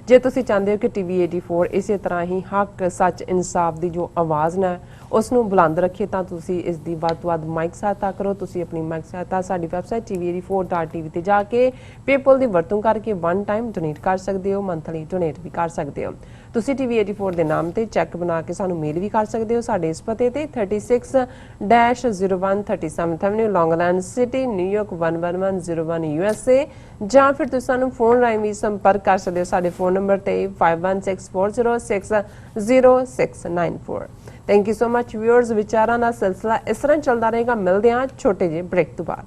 S1: ਜੇ ਤੁਸੀਂ ਚਾਹੁੰਦੇ ਹੋ ਕਿ ਟੀਵੀ 84 ਇਸੇ ਤਰ੍ਹਾਂ ਹੀ ਹੱਕ ਸੱਚ ਇਨਸਾਫ ਦੀ ਜੋ ਆਵਾਜ਼ ਨਾ ਉਸ ਨੂੰ ਬੁਲੰਦ ਰੱਖੇ ਤਾਂ ਤੁਸੀਂ ਇਸ ਦੀ ਵੱਧ ਤੋਂ ਵੱਧ ਮਾਈਕ ਸਹਾਇਤਾ ਕਰੋ। ਤੁਸੀਂ ਆਪਣੀ ਮਾਈਕ ਸਹਾਇਤਾ ਸਾਡੀ ਵੈਬਸਾਈਟ tv84.tv ਤੇ ਜਾ ਕੇ ਪੇਪਲ ਦੀ ਵਰਤੋਂ ਕਰਕੇ ਵਨ ਟਾਈਮ ਡੋਨੇਟ ਕਰ ਸਕਦੇ ਹੋ, ਮੰਥਲੀ ਡੋਨੇਟ ਵੀ ਕਰ ਸਕਦੇ ਹੋ। ਤੁਸੀਂ tv84 ਦੇ ਨਾਮ ਤੇ ਚੈੱਕ ਬਣਾ ਕੇ ਸਾਨੂੰ ਮੇਲ ਵੀ ਕਰ ਸਕਦੇ ਹੋ ਸਾਡੇ ਇਸ ਪਤੇ ਤੇ 36-0137 ਐਵਨਿਊ ਲੌਂਗ ਆਈਲੈਂਡ ਸਿਟੀ ਨਿਊਯਾਰਕ 11101 USA, ਜਾਂ ਫਿਰ ਤੁਸੀਂ ਸਾਨੂੰ ਫੋਨ ਰਾਹੀਂ ਵੀ ਸੰਪਰਕ ਕਰ ਸਕਦੇ ਹੋ ਸਾਡੇ ਫੋਨ ਨੰਬਰ ਤੇ 5164060694। Thank you so much viewers. ਵਿਚਾਰਾਂ ਦਾ ਸਿਲਸਿਲਾ ਇਸ ਤਰ੍ਹਾਂ ਚੱਲਦਾ ਰਹੇਗਾ। ਮਿਲਦੇ ਹਾਂ ਛੋਟੇ ਜਿਹੇ ਬ੍ਰੇਕ ਤੋਂ ਬਾਅਦ।